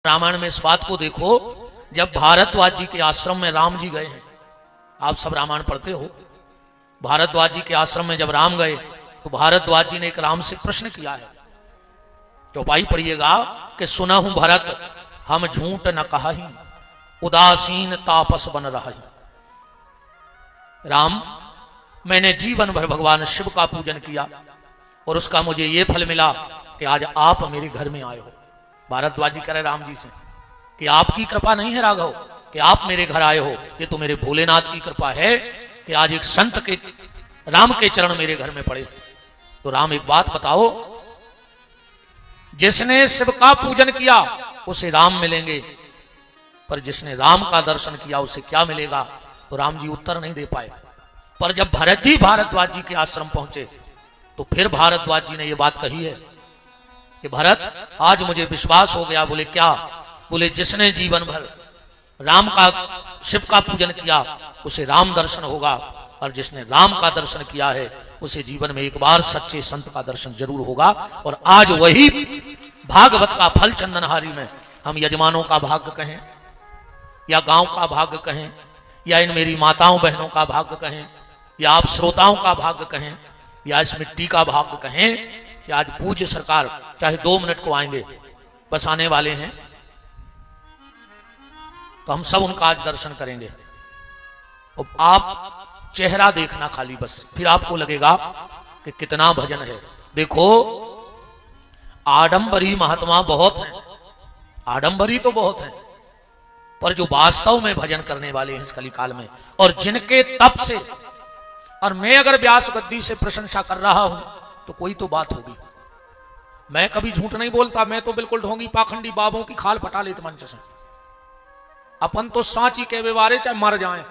रामायण में इस बात को देखो, जब भारद्वाज जी के आश्रम में राम जी गए हैं, आप सब रामायण पढ़ते हो, भारद्वाज जी के आश्रम में जब राम गए तो भारद्वाज जी ने एक राम से प्रश्न किया है। चौपाई पढ़िएगा कि सुनहु भरत हम झूठ न कहाही, उदासीन तापस बन रहा। राम, मैंने जीवन भर भगवान शिव का पूजन किया और उसका मुझे यह फल मिला कि आज आप मेरे घर में आए हो। भारद्वाज जी कह रहे राम जी से कि आपकी कृपा नहीं है राघव कि आप मेरे घर आए हो, ये तो मेरे भोलेनाथ की कृपा है कि आज एक संत के राम के चरण मेरे घर में पड़े। तो राम एक बात बताओ, जिसने शिव का पूजन किया उसे राम मिलेंगे, पर जिसने राम का दर्शन किया उसे क्या मिलेगा? तो राम जी उत्तर नहीं दे पाए। पर जब भरत जी भारद्वाज जी के आश्रम पहुंचे तो फिर भारद्वाज जी ने यह बात कही है कि भरत, आज मुझे विश्वास हो गया। बोले क्या? बोले जिसने जीवन भर राम का शिव का पूजन किया उसे राम दर्शन होगा, और जिसने राम का दर्शन किया है उसे जीवन में एक बार सच्चे संत का दर्शन जरूर होगा। और आज वही भागवत का फल चंदनहारी में हम यजमानों का भाग्य कहें या गांव का भाग्य कहें या इन मेरी माताओं बहनों का भाग्य कहें या आप श्रोताओं का भाग्य कहें या इस मिट्टी का भाग्य कहें कि आज पूज्य सरकार चाहे 2 मिनट को आएंगे, बस आने वाले हैं, तो हम सब उनका आज दर्शन करेंगे। अब आप चेहरा देखना खाली बस, फिर आपको लगेगा कि कितना भजन है। देखो, आडंबरी महात्मा बहुत हैं, आडंबरी तो बहुत हैं, पर जो वास्तव में भजन करने वाले हैं इस कलिकाल में, और जिनके तप से, और मैं अगर व्यास गद्दी से प्रशंसा कर रहा हूं तो कोई तो बात होगी। मैं कभी झूठ नहीं बोलता, मैं तो बिल्कुल ढोंगी पाखंडी बाबों की खाल पटा लेते मंच से। अपन तो सांची के व्यवहारे चाहे मर जाएं,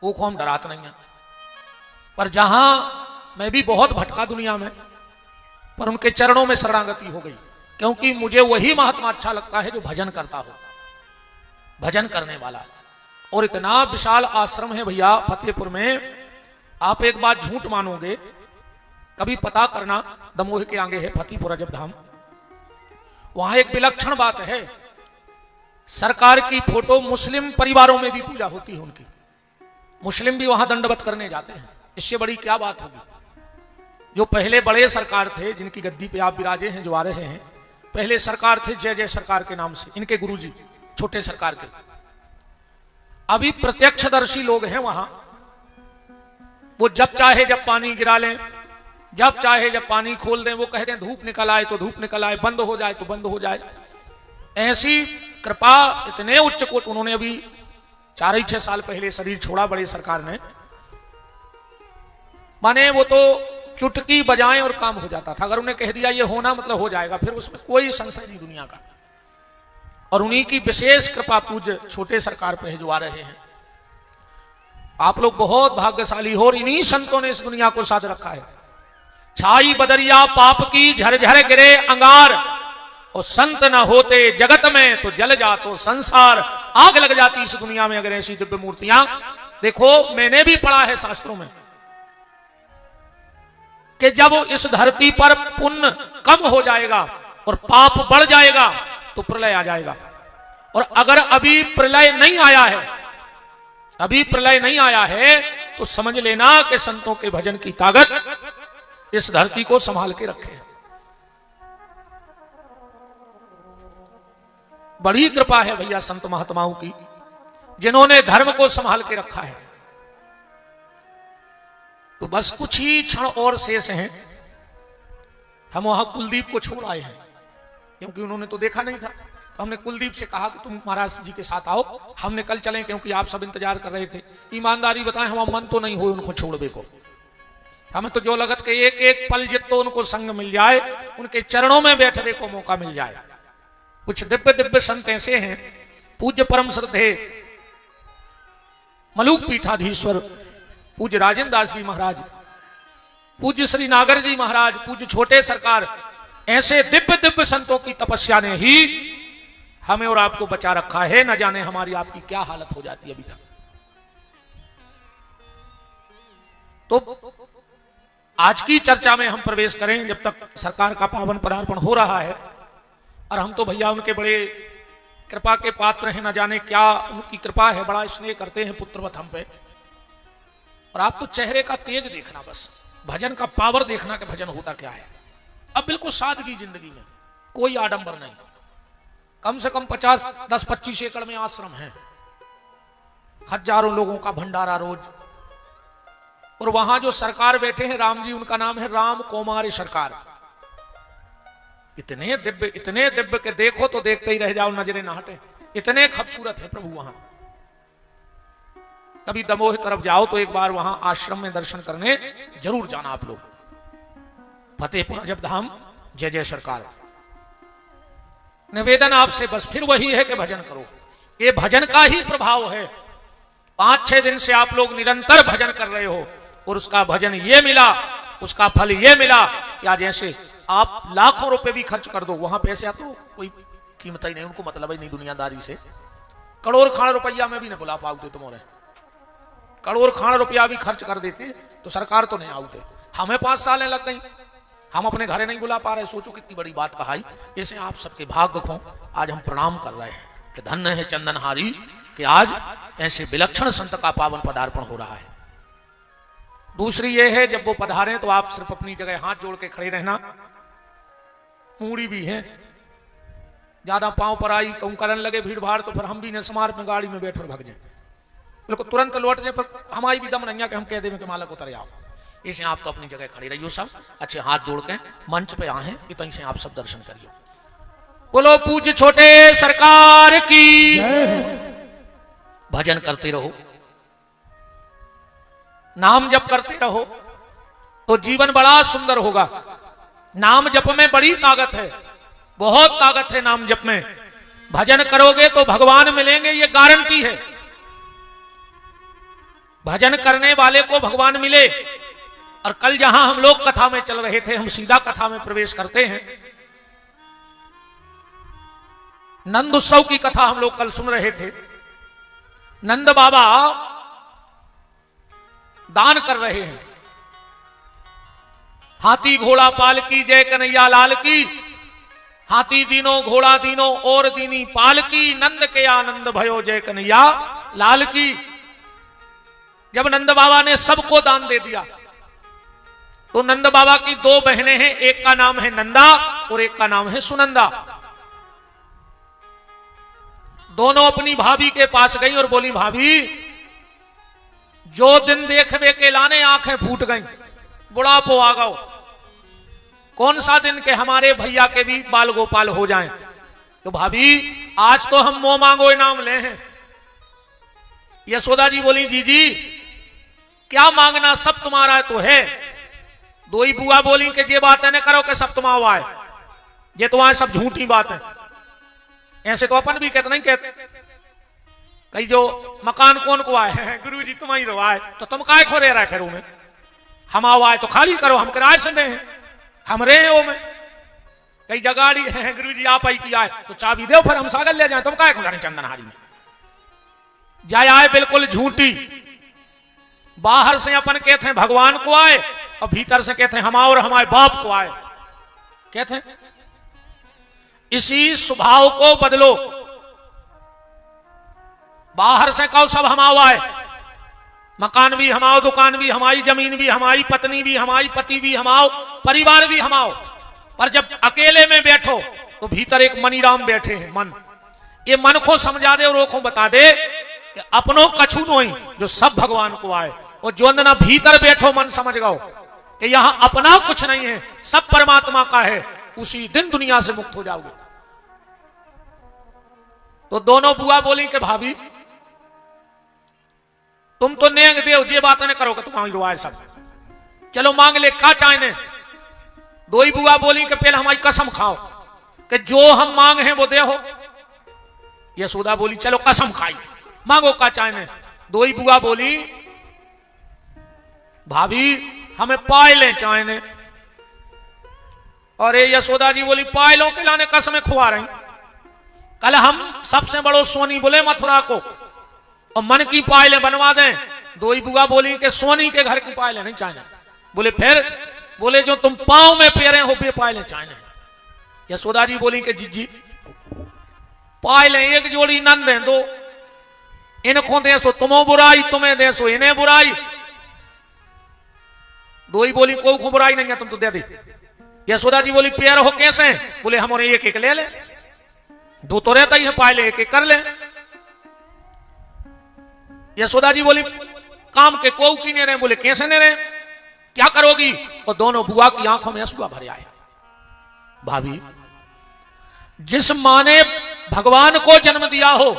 वो को हम डरात नहीं है। पर जहां मैं भी बहुत भटका दुनिया में, पर उनके चरणों में शरणागति हो गई, क्योंकि मुझे वही महात्मा अच्छा लगता है जो भजन करता हो, भजन करने वाला। और इतना विशाल आश्रम है भैया फतेहपुर में, आप एक बात झूठ मानोगे, कभी पता करना, दमोह के आगे है फतेहपुर अजब धाम, वहां एक विलक्षण बात है, सरकार की फोटो मुस्लिम परिवारों में भी पूजा होती है उनकी, मुस्लिम भी वहां दंडवत करने जाते हैं। इससे बड़ी क्या बात होगी? जो पहले बड़े सरकार थे, जिनकी गद्दी पे आप विराजे हैं, जो आ रहे हैं, पहले सरकार थे जय जय सरकार के नाम से, इनके गुरुजी छोटे सरकार के, अभी प्रत्यक्षदर्शी लोग हैं वहां। वो जब चाहे जब पानी गिरा लें, जब चाहे जब पानी खोल दें, वो कह दें धूप निकल आए तो धूप निकल आए, बंद हो जाए तो बंद हो जाए। ऐसी कृपा, इतने उच्च कोट। उन्होंने अभी 4-6 साल पहले शरीर छोड़ा बड़े सरकार ने, माने वो तो चुटकी बजाएं और काम हो जाता था। अगर उन्हें कह दिया ये होना मतलब हो जाएगा, फिर उसमें कोई संशय नहीं दुनिया का। और उन्हीं की विशेष कृपा पूज्य छोटे सरकार पे है जो आ रहे हैं। आप लोग बहुत भाग्यशाली हो, और इन्हीं संतों ने इस दुनिया को साथ रखा है। छाई बदरिया पाप की झरझर गिरे अंगार, और संत न होते जगत में तो जल जातो संसार। आग लग जाती इस दुनिया में अगर ऐसी दिव्य मूर्तियां। देखो, मैंने भी पढ़ा है शास्त्रों में कि जब इस धरती पर पुण्य कम हो जाएगा और पाप बढ़ जाएगा तो प्रलय आ जाएगा। और अगर अभी प्रलय नहीं आया है, अभी प्रलय नहीं आया है, तो समझ लेना कि संतों के भजन की ताकत इस धरती को संभाल के रखे। बड़ी कृपा है भैया संत महात्माओं की, जिन्होंने धर्म को संभाल के रखा है। तो बस कुछ ही क्षण और शेष हैं, हम वहां कुलदीप को छोड़ आए हैं, क्योंकि उन्होंने तो देखा नहीं था। तो हमने कुलदीप से कहा कि तुम महाराज जी के साथ आओ, हमने कल चलें, क्योंकि आप सब इंतजार कर रहे थे। ईमानदारी बताएं, हम मन तो नहीं हुए उनको छोड़ने को। हमें तो जो लगत के एक एक पल जितो उनको संग मिल जाए, उनके चरणों में बैठने को मौका मिल जाए। कुछ दिव्य दिव्य संत ऐसे हैं, पूज्य परम श्रद्धे मलूक पीठाधीश्वर पूज्य राजेंद्र दास जी महाराज, पूज्य श्री नागर जी महाराज, पूज्य छोटे सरकार, ऐसे दिव्य दिव्य संतों की तपस्या ने ही हमें और आपको बचा रखा है। न जाने हमारी आपकी क्या हालत हो जाती है अभी तक। तो आज की चर्चा में हम प्रवेश करें, जब तक सरकार का पावन पदार्पण हो रहा है। और हम तो भैया उनके बड़े कृपा के पात्र हैं, न जाने क्या उनकी कृपा है, बड़ा स्नेह करते हैं पुत्रवत हम पे। और आप तो चेहरे का तेज देखना, बस भजन का पावर देखना कि भजन होता क्या है। अब बिल्कुल सादगी जिंदगी में, कोई आडंबर नहीं। कम से कम 10-25 एकड़ में आश्रम है, हजारों लोगों का भंडारा रोज। और वहां जो सरकार बैठे हैं राम जी, उनका नाम है राम कुमार सरकार। इतने दिव्य के देखो तो देखते ही रह जाओ, नजरें ना हटे, इतने खूबसूरत है प्रभु वहां। कभी दमोह तरफ जाओ तो एक बार वहां आश्रम में दर्शन करने जरूर जाना आप लोग। फतेहपुर अजब धाम, जय जय सरकार। निवेदन आपसे बस फिर वही है कि भजन करो, ये भजन का ही प्रभाव है। 5-6 दिन से आप लोग निरंतर भजन कर रहे हो और उसका भजन ये मिला, उसका फल ये मिला। या जैसे आप लाखों रुपए भी खर्च कर दो, वहां पैसे तो कोई कीमत ही नहीं, उनको मतलब ही नहीं दुनियादारी से। करोड़ खान रुपया में भी नहीं बुला पाओगे तुम्हारे, करोड़ खान रुपया भी खर्च कर देते तो सरकार तो नहीं आउते। हमें 5 सालें लग गई, हम अपने घरे नहीं बुला पा रहे। सोचो कितनी बड़ी बात कहाई। ऐसे आप सबके भाग्य को आज हम प्रणाम कर रहे हैं कि धन्य है चंदनहारी कि आज ऐसे विलक्षण संत का पावन पदार्पण हो रहा है। दूसरी ये है, जब वो पधारे तो आप सिर्फ अपनी जगह हाथ जोड़ के खड़े रहना। मूड़ी भी है, ज्यादा पांव पर आई कहूं करन लगे भीड़ भाड़ तो फिर हम भी न समार में गाड़ी में बैठे भाग जाए, बिल्कुल तुरंत लौट जाए, पर हमारी भी दम नहीं है कि हम कह दें कि मालक उतर आओ। इसे आप तो अपनी जगह खड़ी रहियो, सब अच्छे हाथ जोड़ के मंच पे आए, इतनी से आप सब दर्शन करियो। बोलो पूज्य छोटे सरकार की। भजन करते रहो, नाम जप करते रहो तो जीवन बड़ा सुंदर होगा। नाम जप में बड़ी ताकत है, बहुत ताकत है नाम जप में। भजन करोगे तो भगवान मिलेंगे, ये गारंटी है। भजन करने वाले को भगवान मिले। और कल जहां हम लोग कथा में चल रहे थे, हम सीधा कथा में प्रवेश करते हैं। नंद उत्सव की कथा हम लोग कल सुन रहे थे। नंद बाबा दान कर रहे हैं। हाथी घोड़ा पाल की, जय कन्हैया लाल की। हाथी दीनो घोड़ा दीनो और दीनी पाल की, नंद के आनंद भयो जय कन्हैया लाल की। जब नंद बाबा ने सबको दान दे दिया तो नंद बाबा की 2 बहनें हैं, एक का नाम है नंदा और एक का नाम है सुनंदा। दोनों अपनी भाभी के पास गई और बोली, भाभी जो दिन देखवे के लाने आंखें फूट गई, बुढ़ापो आ गओ। कौन सा दिन के हमारे भैया के भी बाल गोपाल हो जाएं। तो भाभी आज तो हम मुंह मांगो इनाम ले हैं। यशोदा जी बोली, जीजी क्या मांगना, सब तुम्हारा तो है। 2 ही बुआ बोली कि ये बातें न करो कि सब तुम्हारा है, ये तुम्हारे सब झूठी बात है। ऐसे तो अपन भी कहते नहीं कहते। कई जो मकान कौन को आए हैं, गुरु जी तुम्हारी रवा है, तो तुम काय खो रहे थे रूम में, हम आओ आए तो खाली करो, हम किराए से दे हैं, हम रहे हो में। कई जगाड़ी है, गुरु जी आप आई की आए तो चाबी दो, फिर हम सागर ले जाए, तुम काय खो चंदनहारी में जाए आए। बिल्कुल झूठी। बाहर से अपन कहते हैं भगवान को आए और भीतर से कहते हैं हम और हमारे बाप को आए। कहते हैं इसी स्वभाव को बदलो। बाहर से कहो सब हम आए, मकान भी हमाओ, दुकान भी हमारी, जमीन भी हमारी, पत्नी भी हमारी, पति भी हमाओ, परिवार भी हमाओ। पर जब अकेले में बैठो तो भीतर एक मनीराम बैठे हैं, मन। ये मन को समझा दे और रोको बता दे कि अपनों कछु नहीं, जो सब भगवान को आए। और जो अंदर भीतर बैठो मन समझ गओ कि यहां अपना कुछ नहीं है, सब परमात्मा का है, उसी दिन दुनिया से मुक्त हो जाओगे। तो दोनों बुआ बोली कि भाभी तुम तो नेंग देव, ये बातें न करो कि तुम्हारी रुआए सब, चलो मांग ले का चाहने। 2 ही बुआ बोली कि पहले हमारी कसम खाओ कि जो हम मांग हैं वो दे हो। यशोदा बोली चलो कसम खाई, मांगो का चाहने। 2 ही बुआ बोली भाभी हमें पायलें चाहने। और ये यशोदा जी बोली पायलों के लाने कसमें खुआ रही। कल हम सबसे बड़ो सोनी बोले मथुरा को और मन की पायलें बनवा दें। 2 ही बुआ बोली कि सोनी के घर की पायलें नहीं चाहिए। बोले फिर? बोले जो तुम पांव में पेरे हो वे पायलें चाहिए। यशोदा जी बोली कि जीजी पाए ले एक जोड़ी नंद है दो, इनको दे सो तुम्हें बुराई, तुम्हें दे सो इन्हें बुराई। दो ही बोली को बुराई नहीं है, तुम तो दे दे। यशोदा जी बोली पैर हो कैसे? बोले हमारे एक एक ले ले, दो तो रहता ही है, पाए ले एक एक कर ले। यशोदा जी बोली काम के को की नहीं रहे? बोले कैसे नहीं रहे, क्या करोगी? और दोनों बुआ की आंखों में आंसू भर आए। भाभी, जिस मां ने भगवान को जन्म दिया हो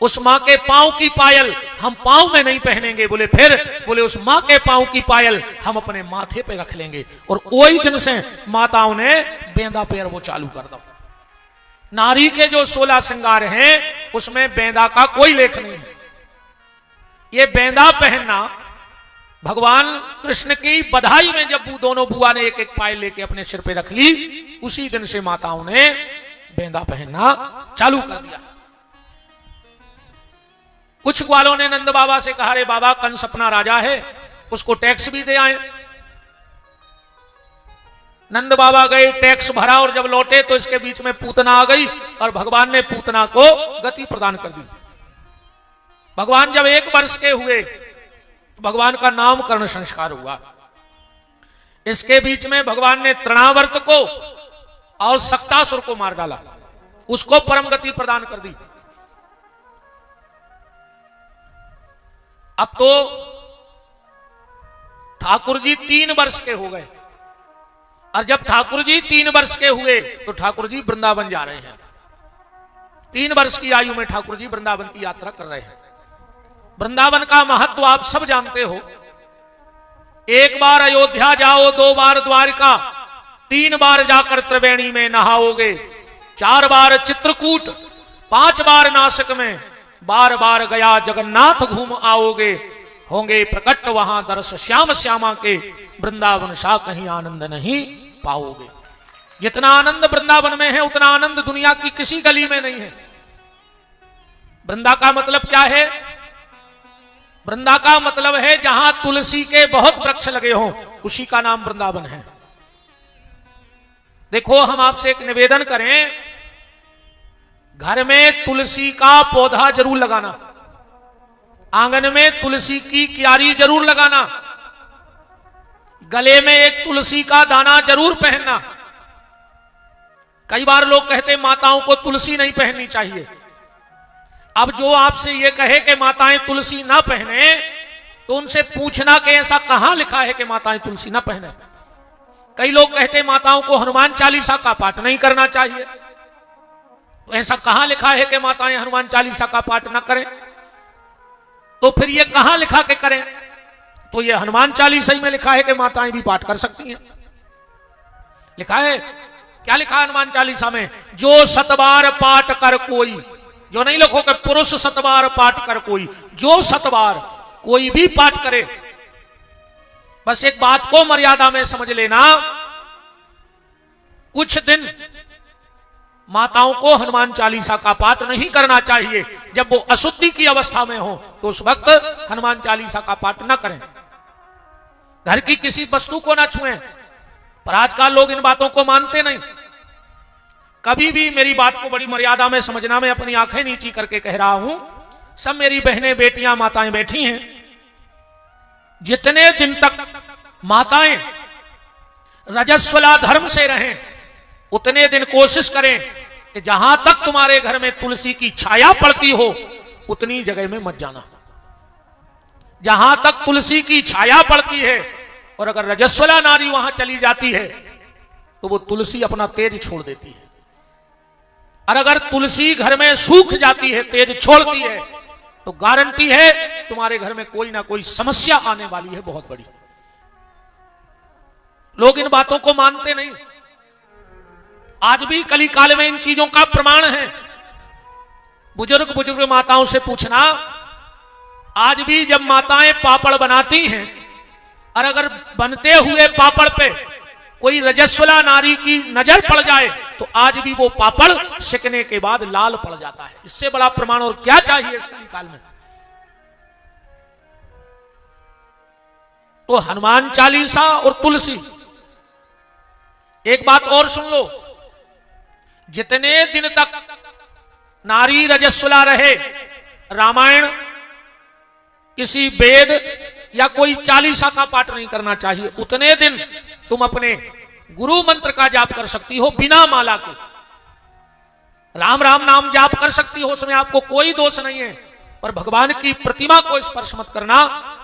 उस मां के पांव की पायल हम पांव में नहीं पहनेंगे। बोले फिर? बोले उस मां के पांव की पायल हम अपने माथे पे रख लेंगे। और वही दिन से माताओं ने बेंदा पैर वो चालू कर दो। नारी के जो 16 श्रृंगार हैं उसमें बेंदा का कोई लेख नहीं है। ये बेंदा पहनना भगवान कृष्ण की बधाई में जब दोनों बुआ ने एक एक पायल लेके अपने सिर पे रख ली, उसी दिन से माताओं ने बेंदा पहनना चालू कर दिया। कुछ ग्वालों ने नंद बाबा से कहा, रे बाबा कंस अपना राजा है, उसको टैक्स भी दे आए। नंद बाबा गए, टैक्स भरा, और जब लौटे तो इसके बीच में पूतना आ गई और भगवान ने पूतना को गति प्रदान कर दी। भगवान जब 1 वर्ष के हुए तो भगवान का नामकरण संस्कार हुआ। इसके बीच में भगवान ने तृणावर्त को और सक्तासुर को मार डाला, उसको परम गति प्रदान कर दी। अब तो ठाकुर जी 3 वर्ष के हो गए, और जब ठाकुर जी 3 वर्ष के हुए तो ठाकुर जी वृंदावन जा रहे हैं। 3 वर्ष की आयु में ठाकुर जी वृंदावन की यात्रा कर रहे हैं। वृंदावन का महत्व आप सब जानते हो। 1 बार अयोध्या जाओ, 2 बार द्वारिका, 3 बार जाकर त्रिवेणी में नहाओगे, 4 बार चित्रकूट, 5 बार नासिक में, बार बार गया जगन्नाथ घूम आओगे, होंगे प्रकट वहां दर्श श्याम श्यामा के, वृंदावन सा कहीं आनंद नहीं पाओगे। जितना आनंद वृंदावन में है उतना आनंद दुनिया की किसी गली में नहीं है। वृंदा का मतलब क्या है? वृंदा का मतलब है जहां तुलसी के बहुत वृक्ष लगे हों, उसी का नाम वृंदावन है। देखो, हम आपसे एक निवेदन करें, घर में तुलसी का पौधा जरूर लगाना, आंगन में तुलसी की क्यारी जरूर लगाना, गले में एक तुलसी का दाना जरूर पहनना। कई बार लोग कहते माताओं को तुलसी नहीं पहननी चाहिए। अब जो आपसे ये कहे कि माताएं तुलसी ना पहने, तो उनसे पूछना कि ऐसा कहां लिखा है कि माताएं तुलसी ना पहने। कई लोग कहते माताओं को हनुमान चालीसा का पाठ नहीं करना चाहिए, तो ऐसा कहां लिखा है कि माताएं हनुमान चालीसा का पाठ ना करें? तो फिर ये कहां लिखा के करें? तो ये हनुमान चालीसा में लिखा है कि माताएं भी पाठ कर सकती हैं। लिखा है, क्या लिखा है हनुमान चालीसा में? जो 7 बार पाठ कर कोई, जो नहीं लिखो कि पुरुष 7 बार पाठ कर कोई, जो 7 बार कोई भी पाठ करे। बस एक बात को मर्यादा में समझ लेना, कुछ दिन माताओं को हनुमान चालीसा का पाठ नहीं करना चाहिए। जब वो अशुद्धि की अवस्था में हो तो उस वक्त हनुमान चालीसा का पाठ न करें। घर की किसी वस्तु को ना छुएं, पर आजकल लोग इन बातों को मानते नहीं। कभी भी मेरी बात को बड़ी मर्यादा में समझना, मैं अपनी आंखें नीची करके कह रहा हूं। सब मेरी बहनें, बेटियां, माताएं बैठी हैं, जितने दिन तक माताएं रजस्वला धर्म से रहें, उतने दिन कोशिश करें कि जहां तक तुम्हारे घर में तुलसी की छाया पड़ती हो उतनी जगह में मत जाना। जहां तक तुलसी की छाया पड़ती है, और अगर रजस्वला नारी वहां चली जाती है तो वो तुलसी अपना तेज छोड़ देती है। और अगर तुलसी घर में सूख जाती है, तेज छोड़ती है, तो गारंटी है तुम्हारे घर में कोई ना कोई समस्या आने वाली है बहुत बड़ी। लोग इन बातों को मानते नहीं। आज भी कली काल में इन चीजों का प्रमाण है। बुजुर्ग माताओं से पूछना, आज भी जब माताएं पापड़ बनाती हैं और अगर बनते हुए पापड़ पे कोई रजस्वला नारी की नजर पड़ जाए तो आज भी वो पापड़ सेकने के बाद लाल पड़ जाता है। इससे बड़ा प्रमाण और क्या चाहिए इस कली काल में? तो हनुमान चालीसा और तुलसी। एक बात और सुन लो, जितने दिन तक नारी रजस्वला रहे, रामायण किसी वेद या कोई चालीसा का पाठ नहीं करना चाहिए। उतने दिन तुम अपने गुरु मंत्र का जाप कर सकती हो बिना माला के। राम राम नाम जाप कर सकती हो, उसमें आपको कोई दोष नहीं है। पर भगवान की प्रतिमा को स्पर्श मत करना।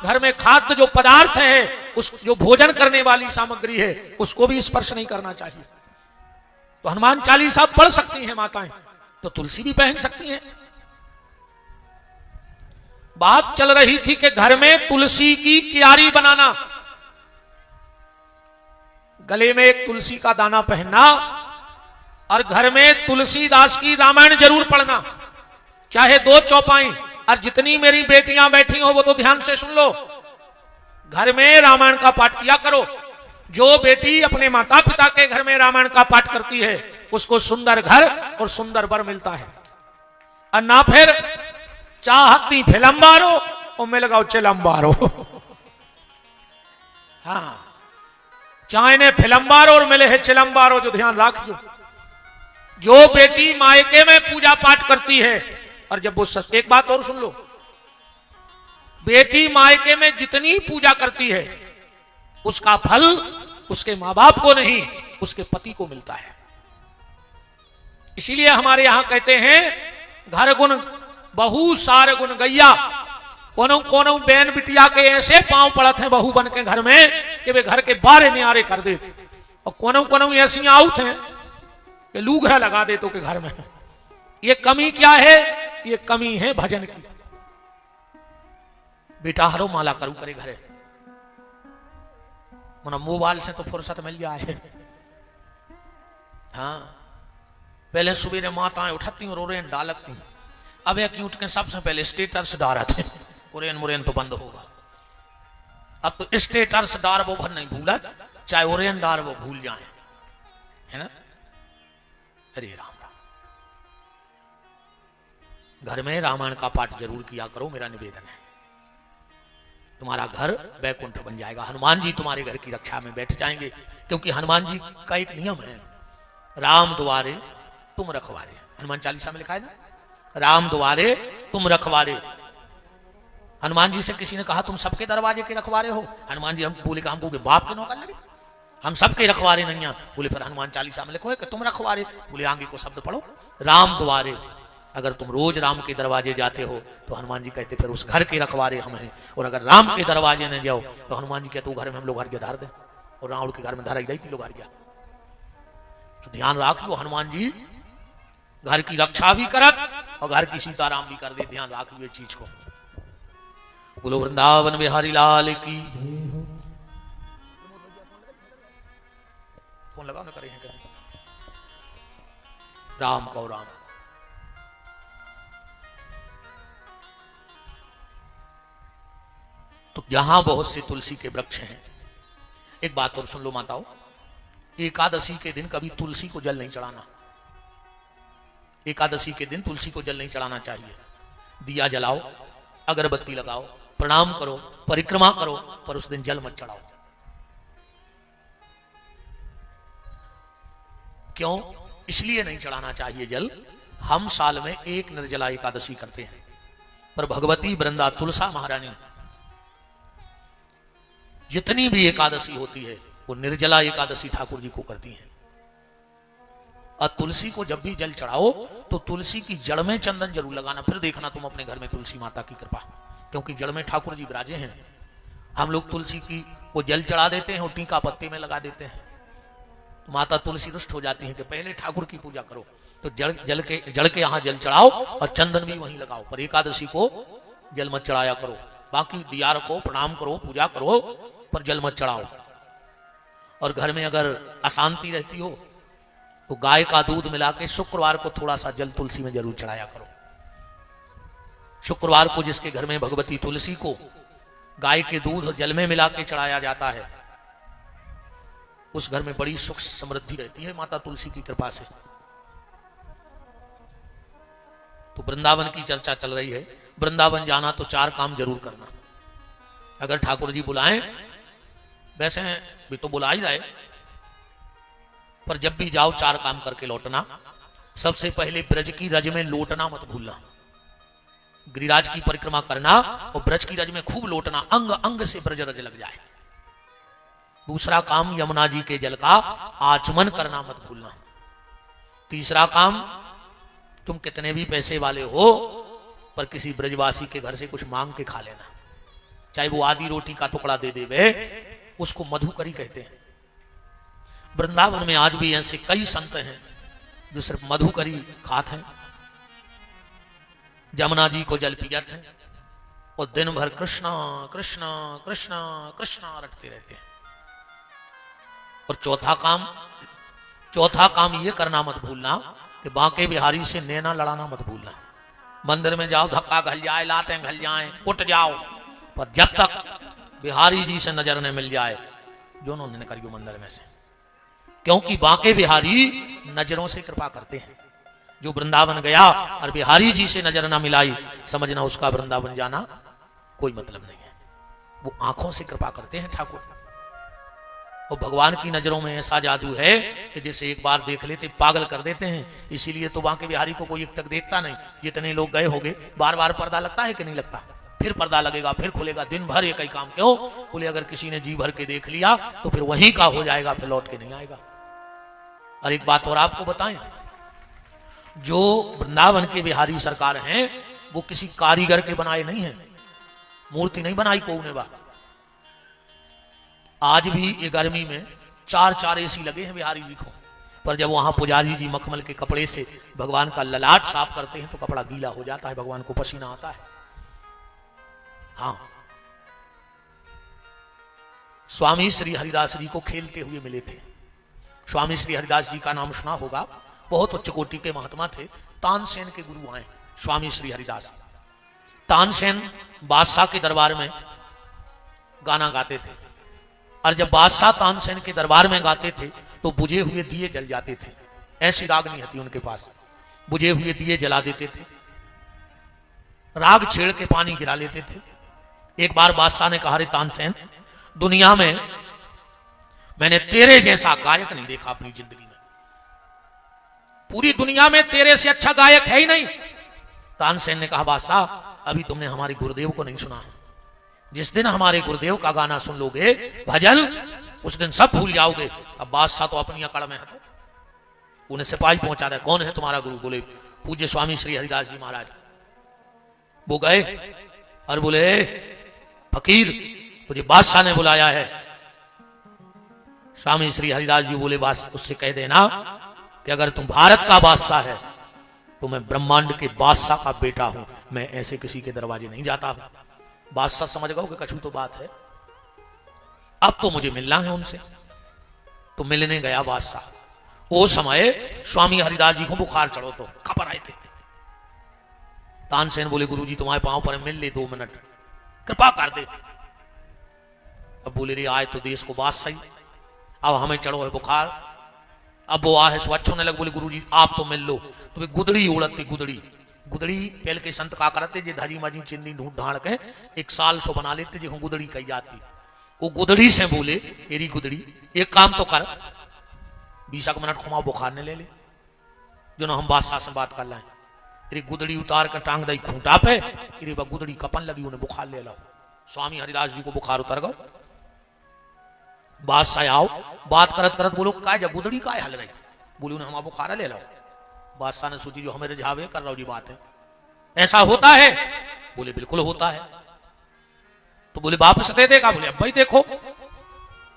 घर में खाद्य जो पदार्थ है, उस जो भोजन करने वाली सामग्री है, उसको भी स्पर्श नहीं करना चाहिए। तो हनुमान चालीसा पढ़ सकती हैं माताएं, तो तुलसी भी पहन सकती हैं। बात चल रही थी कि घर में तुलसी की क्यारी बनाना, गले में एक तुलसी का दाना पहनना और घर में तुलसीदास की रामायण जरूर पढ़ना, चाहे 2 चौपाई। और जितनी मेरी बेटियां बैठी हो वो तो ध्यान से सुन लो, घर में रामायण का पाठ किया करो। जो बेटी अपने माता पिता के घर में रामायण का पाठ करती है, उसको सुंदर घर और सुंदर वर मिलता है। और ना फिर चाहती फिलम्बारो और मैं लगाओ चिलम्बारो। हाँ, चाहे ने फिलम्बारो और मिले है चिलम्बारो, जो ध्यान रखियो। जो बेटी मायके में पूजा पाठ करती है, और जब वो एक बात और सुन लो, बेटी मायके में जितनी पूजा करती है, उसका फल उसके मां बाप को नहीं, उसके पति को मिलता है। इसीलिए हमारे यहां कहते हैं, घर गुण बहू सार गुण गैया। कोनो कोनो बहन बिटिया के ऐसे पांव पड़त हैं बहू बन के घर में कि वे घर के बारे नियारे कर दे। और कोनो कोनो ऐसी आउट हैं कि लूघरा लगा दे तो के घर में। ये कमी क्या है? ये कमी है भजन की। बेटा हरो माला करू करे घरे, मुना मोबाइल से तो फुर्सत मिल जाए। हाँ, पहले सवेरे माताएं उठाती और ओरेन डालती, अब एक उठ के सबसे पहले स्टेटस डालते। ओरेन मुरेन तो बंद होगा, अब तो स्टेटस डार वो भर नहीं भूला, चाहे ओरेन डार वो भूल जाए, है ना। अरे राम राम, घर में रामायण का पाठ जरूर किया करो, मेरा निवेदन है। तुम्हारा घर वैकुंठ बन जाएगा। हनुमान जी तुम्हारे घर की रक्षा में बैठ जाएंगे, क्योंकि हनुमान जी का एक नियम है, राम द्वारे तुम रखवारे। हनुमान चालीसा में लिखा है ना, राम द्वारे तुम रखवारे। हनुमान जी से किसी ने कहा तुम सबके दरवाजे के रखवारे हो? हनुमान जी हम बोले कि हमको बाप के नौकर लगे, हम सबके रखवारे नहीं हैं। बोले फिर हनुमान चालीसा में लिखो है कि तुम रखवारे। बोले आगे को शब्द पढ़ो, राम द्वारे। अगर तुम रोज राम के दरवाजे जाते हो तो हनुमान जी कहते फिर उस घर के रखवारे हम हैं। और अगर राम के दरवाजे न जाओ तो हनुमान जी कहते घर में हम लोग हर धार दें, और रावण के घर में धारा गई थी लोग हर गया। तो ध्यान रखियो, हनुमान जी घर की रक्षा भी करत और घर की सीताराम भी कर दे। ध्यान रखियो ये चीज को। बोलो वृंदावन बिहारी लाल की। फोन लगाओ ना, करें राम को राम। तो यहां बहुत से तुलसी के वृक्ष हैं। एक बात और सुन लो माताओं, एकादशी के दिन कभी तुलसी को जल नहीं चढ़ाना। एकादशी के दिन तुलसी को जल नहीं चढ़ाना चाहिए। दिया जलाओ, अगरबत्ती लगाओ, प्रणाम करो, परिक्रमा करो, पर उस दिन जल मत चढ़ाओ। क्यों? इसलिए नहीं चढ़ाना चाहिए जल, हम साल में एक निर्जला एकादशी करते हैं, पर भगवती वृंदा तुलसा महारानी जितनी भी एकादशी होती है वो निर्जला एकादशी ठाकुर जी को करती हैं। और तुलसी को जब भी जल चढ़ाओ तो तुलसी की जड़ में चंदन जरूर लगाना। फिर देखना तुम अपने घर में तुलसी माता की कृपा, क्योंकि जड़ में ठाकुर जी विराजे हैं। हम लोग तुलसी की को जल चढ़ा देते हैं और टीका पत्ते में लगा देते हैं, तो माता तुलसी रुष्ट हो जाती है कि पहले ठाकुर की पूजा करो। तो जड़ के यहाँ जल चढ़ाओ और चंदन भी वहीं लगाओ, पर एकादशी को जल मत चढ़ाया करो। बाकी दिया रखो, प्रणाम करो, पूजा करो, पर जल मत चढ़ाओ। और घर में अगर अशांति रहती हो तो गाय का दूध मिला के शुक्रवार को थोड़ा सा जल तुलसी में जरूर चढ़ाया करो। शुक्रवार को जिसके घर में भगवती तुलसी को गाय के दूध और जल में मिला के चढ़ाया जाता है, उस घर में बड़ी सुख समृद्धि रहती है माता तुलसी की कृपा से। तो वृंदावन की चर्चा चल रही है। वृंदावन जाना तो 4 काम जरूर करना। अगर ठाकुर जी बुलाएं, वैसे भी तो बुला ही रहे, पर जब भी जाओ 4 काम करके लौटना। सबसे पहले ब्रज की रज में लोटना मत भूलना, गिरिराज की परिक्रमा करना और ब्रज की रज में खूब लोटना, अंग अंग से ब्रज रज लग जाए। दूसरा काम यमुना जी के जल का आचमन करना मत भूलना। तीसरा काम, तुम कितने भी पैसे वाले हो पर किसी ब्रजवासी के घर से कुछ मांग के खा लेना, चाहे वो आधी रोटी का टुकड़ा दे देवे, उसको मधुकरी कहते हैं। वृंदावन में आज भी ऐसे कई संत हैं जो सिर्फ मधुकरी खाते हैं, यमुना जी को जल पियत हैं और दिन भर कृष्णा कृष्णा कृष्णा कृष्णा रटते रहते हैं। और चौथा काम ये करना मत भूलना कि बांके बिहारी से नैना लड़ाना मत भूलना। मंदिर में जाओ, धक्का घल जाए, लातें घल जाएं, उठ जाओ, पर जब तक बिहारी जी से नजर न मिल जाए, जो उन्होंने करियो मंदिर में से, क्योंकि बांके बिहारी नजरों से कृपा करते हैं। जो वृंदावन गया और बिहारी जी से नजर ना मिलाई, समझना उसका वृंदावन जाना कोई मतलब नहीं है। वो आंखों से कृपा करते हैं ठाकुर। और भगवान की नजरों में ऐसा जादू है कि जिसे एक बार देख लेते पागल कर देते हैं। इसीलिए तो बांके बिहारी को कोई एक तक देखता नहीं। जितने लोग गए होंगे, बार बार पर्दा लगता है कि नहीं लगता, फिर पर्दा लगेगा, फिर खुलेगा, दिन भर एक ही काम। क्यों बोले, अगर किसी ने जी भर के देख लिया तो फिर वहीं का हो जाएगा, फिर लौट के नहीं आएगा। और एक बात और आपको बताएं, जो वृंदावन के बिहारी सरकार हैं वो किसी कारीगर के बनाए नहीं है, मूर्ति नहीं बनाई को ने बा। आज भी ये गर्मी में 4 एसी लगे हैं बिहारी जी को, पर जब वहां पुजारी जी मखमल के कपड़े से भगवान का ललाट साफ करते हैं तो कपड़ा गीला हो जाता है, भगवान को पसीना आता है। हाँ, स्वामी श्री हरिदास जी को खेलते हुए मिले थे। स्वामी श्री हरिदास जी का नाम सुना होगा, बहुत उच्च कोटि के महात्मा थे। तानसेन के गुरु आए स्वामी श्री हरिदास। तानसेन बादशाह के दरबार में गाना गाते थे, और जब बादशाह तानसेन के दरबार में गाते थे तो बुझे हुए दिए जल जाते थे। ऐसी रागनी थी उनके पास, बुझे हुए दिए जला देते थे, राग छेड़ के पानी गिरा लेते थे। एक बार बादशाह ने कहा, रे तानसेन, दुनिया में मैंने तेरे जैसा गायक नहीं देखा अपनी जिंदगी में, पूरी दुनिया में तेरे से अच्छा गायक है ही नहीं। तानसेन ने कहा, बादशाह, अभी तुमने हमारे गुरुदेव को नहीं सुना है। जिस दिन हमारे गुरुदेव का गाना सुन लोगे भजन, उस दिन सब भूल जाओगे। अब बादशाह तो अपनी अकड़ में है, उन्हें सिपाही पहुंचा दे, कौन है तुम्हारा गुरु? बोले पूज्य स्वामी श्री हरिदास जी महाराज। वो गए और बोले, फकीर, मुझे बादशाह ने बुलाया है। स्वामी श्री हरिदास जी बोले, उससे कह देना कि अगर तुम भारत का बादशाह है तो मैं ब्रह्मांड के बादशाह का बेटा हूं, मैं ऐसे किसी के दरवाजे नहीं जाता हूं। बादशाह समझ गए कि कछु तो बात है, अब तो मुझे मिलना है उनसे। तो मिलने गया बादशाह। वो समय स्वामी हरिदास जी को बुखार चढ़ो तो खबर आए थे। तानसेन बोले, गुरुजी तुम्हारे पांव पर मिल ले 2 मिनट, कृपा कर दे। अब बोले, रे आए तो देश को बात सही, अब हमें चढ़ो है बुखार। अब वो आहे स्वच्छ होने लगे। बोले, गुरुजी आप तो मिल लो। तो वे गुदड़ी उड़ती, गुदड़ी पहले के संत का करते जे धाजी माजी चिंदी ढूंढ ढाड़ के 1 साल सो बना लेते जो गुदड़ी कही जाती। वो गुदड़ी से बोले, एरी गुदड़ी एक काम तो कर, 20 मिनट खुमा बुखार ने ले ले, जो ना हम बादशाह से बात कर लाए। तेरी गुदड़ी उतार कर टांग दई खूंटा पे, तेरी गुदड़ी कपन लगी, उन्हें बुखार ले लो। स्वामी हरिदास जी को बुखार उतर गो। बादशाह आओ, बात करत करत बोलो, का जब गुदड़ी का हल रही? बोली, उन्हें हमारा बुखार ले लो। बादशाह ने सोची, जो हमें रिझावे कर रहा जी बात है, ऐसा होता है? बोले, बिल्कुल होता है। तो बोले, वापस दे देगा? बोले, अब भाई देखो।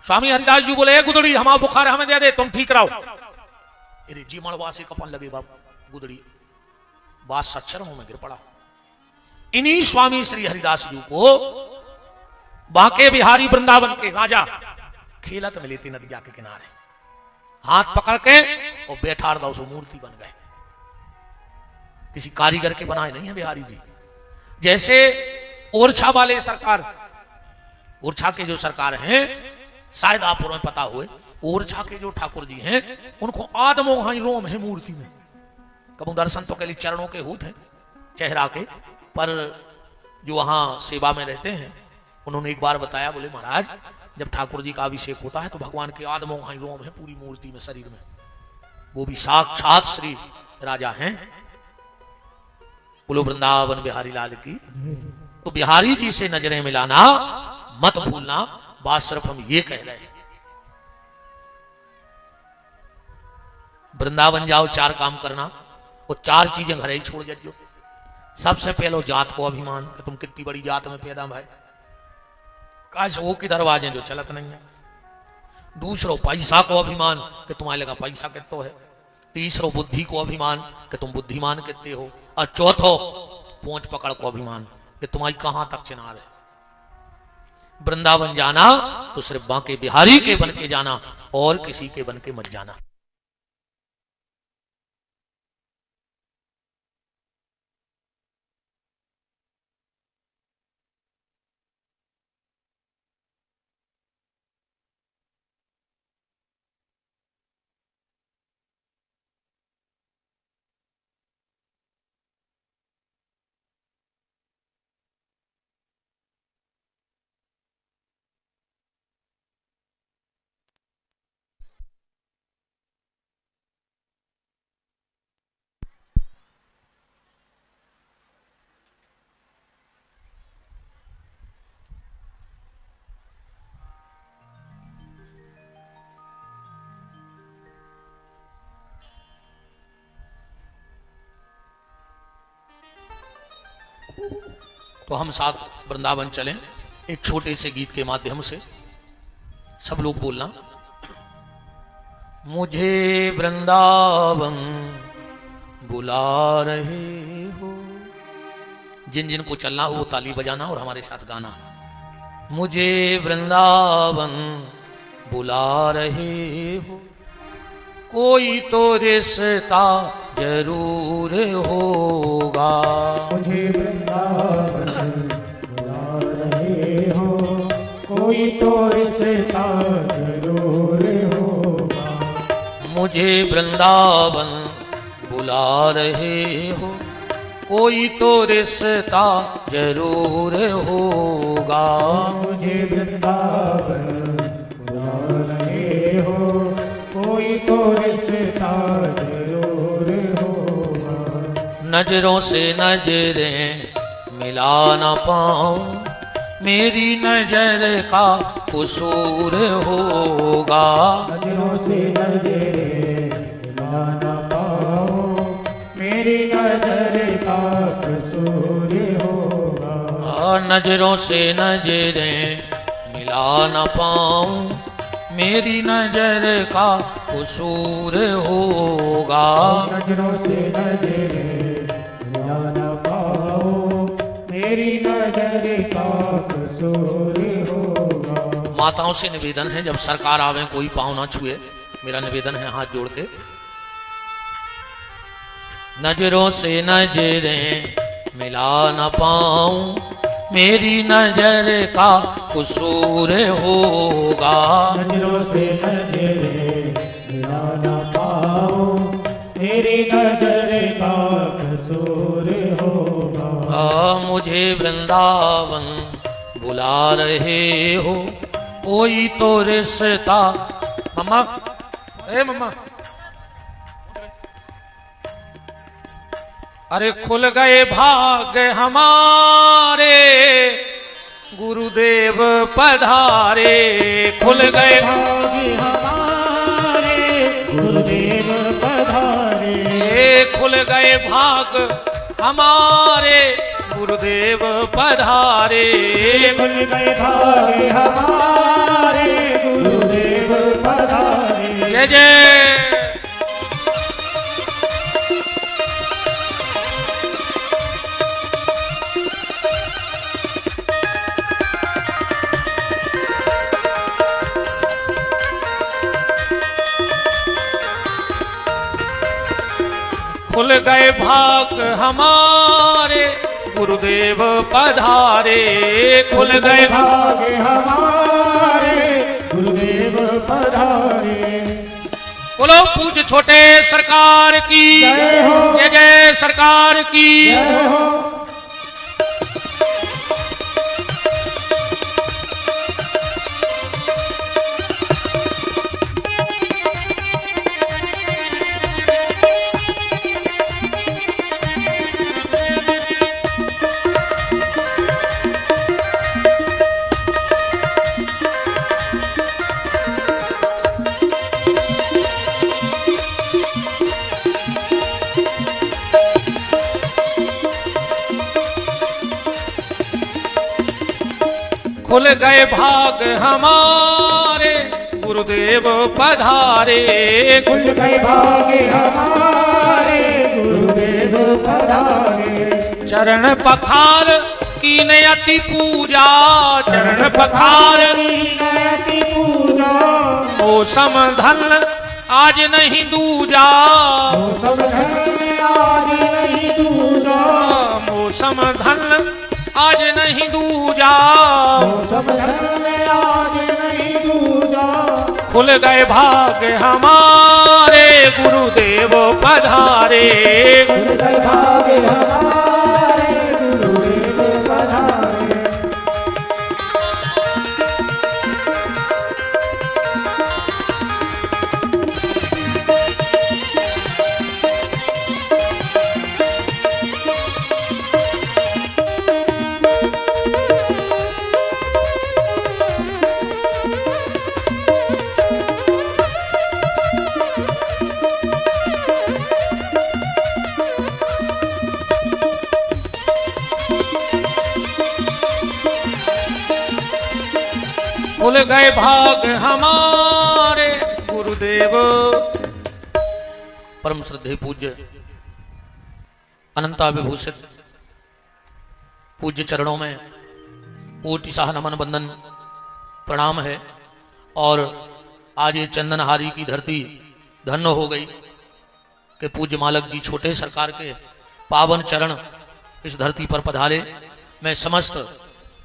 स्वामी हरिदास जी बोले, गुदड़ी हमारा बुखार हमें दे दे, तुम ठीक रहो। अरे जी मड़वा से कपन लगे बाप गुदड़ी। बादशाह चरणों में गिर पड़ा। इन्हीं स्वामी श्री हरिदास जी को बांके बिहारी वृंदावन के राजा खेलत मिले थे नदिया के किनारे, हाथ पकड़ के और बैठा रहा, उसको मूर्ति बन गए। किसी कारीगर के बनाए नहीं है बिहारी जी। जैसे ओरछा वाले सरकार, ओरछा के जो सरकार हैं, शायद आप में पता हुए, ओरछा के जो ठाकुर जी हैं उनको आदमोहाई रोम है मूर्ति में। कबू दर्शन तो के लिए चरणों के होते हैं चेहरा के, पर जो वहां सेवा में रहते हैं उन्होंने एक बार बताया, बोले महाराज जब ठाकुर जी का अभिषेक होता है तो भगवान के आदमोहाई रोम है पूरी मूर्ति में, शरीर में। वो भी साक्षात श्री राजा हैं। बोलो वृंदावन बिहारी लाल की। तो बिहारी जी से नजरें मिलाना मत भूलना, बात सिर्फ हम ये कह रहे हैं। वृंदावन जाओ, चार काम करना, वो चार चीजें घर ही छोड़ जाओ। सबसे पहले जात को अभिमान कि तुम कितनी बड़ी जात में पैदा भाई, कैसे वो की दरवाजे जो चलत नहीं है। दूसरो पैसा को अभिमान कि तुम्हारे लगा पैसा कितो है। तीसरो बुद्धि को अभिमान कि तुम बुद्धिमान कितने हो। और चौथो पोंछ पकड़ को अभिमान कि तुम्हारी कहां तक चिनार है। वृंदावन जाना तो सिर्फ बांके बिहारी के बन के जाना, और किसी के बन के मत जाना। तो हम साथ वृंदावन चलें एक छोटे से गीत के माध्यम से। सब लोग बोलना, मुझे वृंदावन बुला रहे हो। जिन जिन को चलना हो वो ताली बजाना और हमारे साथ गाना। मुझे वृंदावन बुला रहे हो, कोई तो रिश्ता जरूर होगा। मुझे वृंदावन बुला रहे हो, कोई तो रिश्ता जरूर होगा। मुझे वृंदावन बुला रहे हो, कोई तो रिश्ता जरूर होगा। मुझे वृंदावन बुला रहे हो, कोई तो रिश्ता जरूर होगा। नजरों से नजरें मिला न पाऊं, मेरी नजर का कसूर होगा। नजरों से नजरें मिला न पाऊं, मेरी नजर का कसूर होगा। नजरों से नजरें मिला न पाऊं, मेरी नजर का कसूर होगा। नजरों से नजरें मिला न पाऊं, मेरी नजर का कसूर होगा। माताओं से निवेदन है, जब सरकार आवे कोई पाँव ना छुए, मेरा निवेदन है हाथ जोड़ के। नजरों से नजरें मिला न पाऊं, मेरी नजर का कसूर होगा। नजरों से नजरें मिला न पाऊं, मेरी नजर का कसूर होगा। मुझे वृंदावन बुला रहे हो, कोई तो रिश्ता। मम्मा, ए मम्मा, अरे खुल गए भाग हमारे, गुरुदेव पधारे। खुल गए भाग हमारे, गुरुदेव पधारे। खुल गए भाग हमारे, गुरुदेव पधारे। खुल गए भाग हमारे, गुरुदेव पधारे। जय जय। खुल गए भाग हमारे, गुरुदेव पधारे। खुल गए भाग हमारे, गुरुदेव पधारे। बोलो पूज छोटे सरकार की जय हो। जय जय सरकार की। जय हो। खुल गए भाग हमारे गुरुदेव पधारे। खुल गए भाग हमारे गुरुदेव पधारे। चरण पखार कीने अति पूजा, चरण पखार अति पूजा। मौसम धन आज नहीं दूजा, मौसम धन आज नहीं दूजा। मौसम धन आज नहीं दूजा। मौसम धन आज नहीं दूजा। खुल गए भाग हमारे गुरुदेव पधारे। खुल गए भाग हमारे गुरुदेव पधारे। खुल गए भाग हमारे गुरुदेव। परम श्रद्धेय पूज्य अनंता विभूषित पूज्य चरणों में कोटि साह नमन बंदन प्रणाम है। और आज ये चंदनहारी की धरती धन्य हो गई कि पूज्य मालक जी छोटे सरकार के पावन चरण इस धरती पर पधारे। मैं समस्त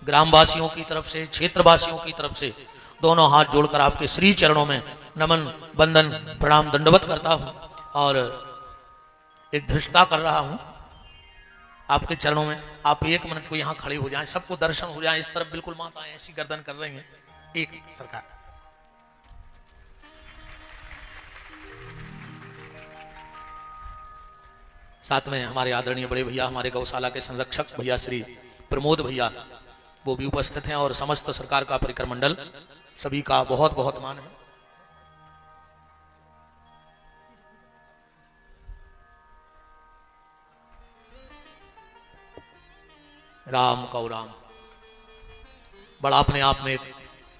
ग्रामवासियों की तरफ से, क्षेत्रवासियों की तरफ से दोनों हाथ जोड़कर आपके श्री चरणों में नमन बंदन प्रणाम दंडवत करता हूं और एक धृष्टता कर रहा हूं आपके चरणों में। आप एक मिनट को यहां खड़े हो जाएं, सबको दर्शन हो जाए। इस तरफ बिल्कुल माताएं ऐसी गर्दन कर रही हैं। एक सरकार साथ में हमारे आदरणीय बड़े भैया, हमारे गौशाला के संरक्षक भैया श्री प्रमोद भैया, वो भी उपस्थित हैं। और समस्त सरकार का परिकर मंडल, सभी का बहुत बहुत मान है। राम कौ राम। बड़ा अपने आप में एक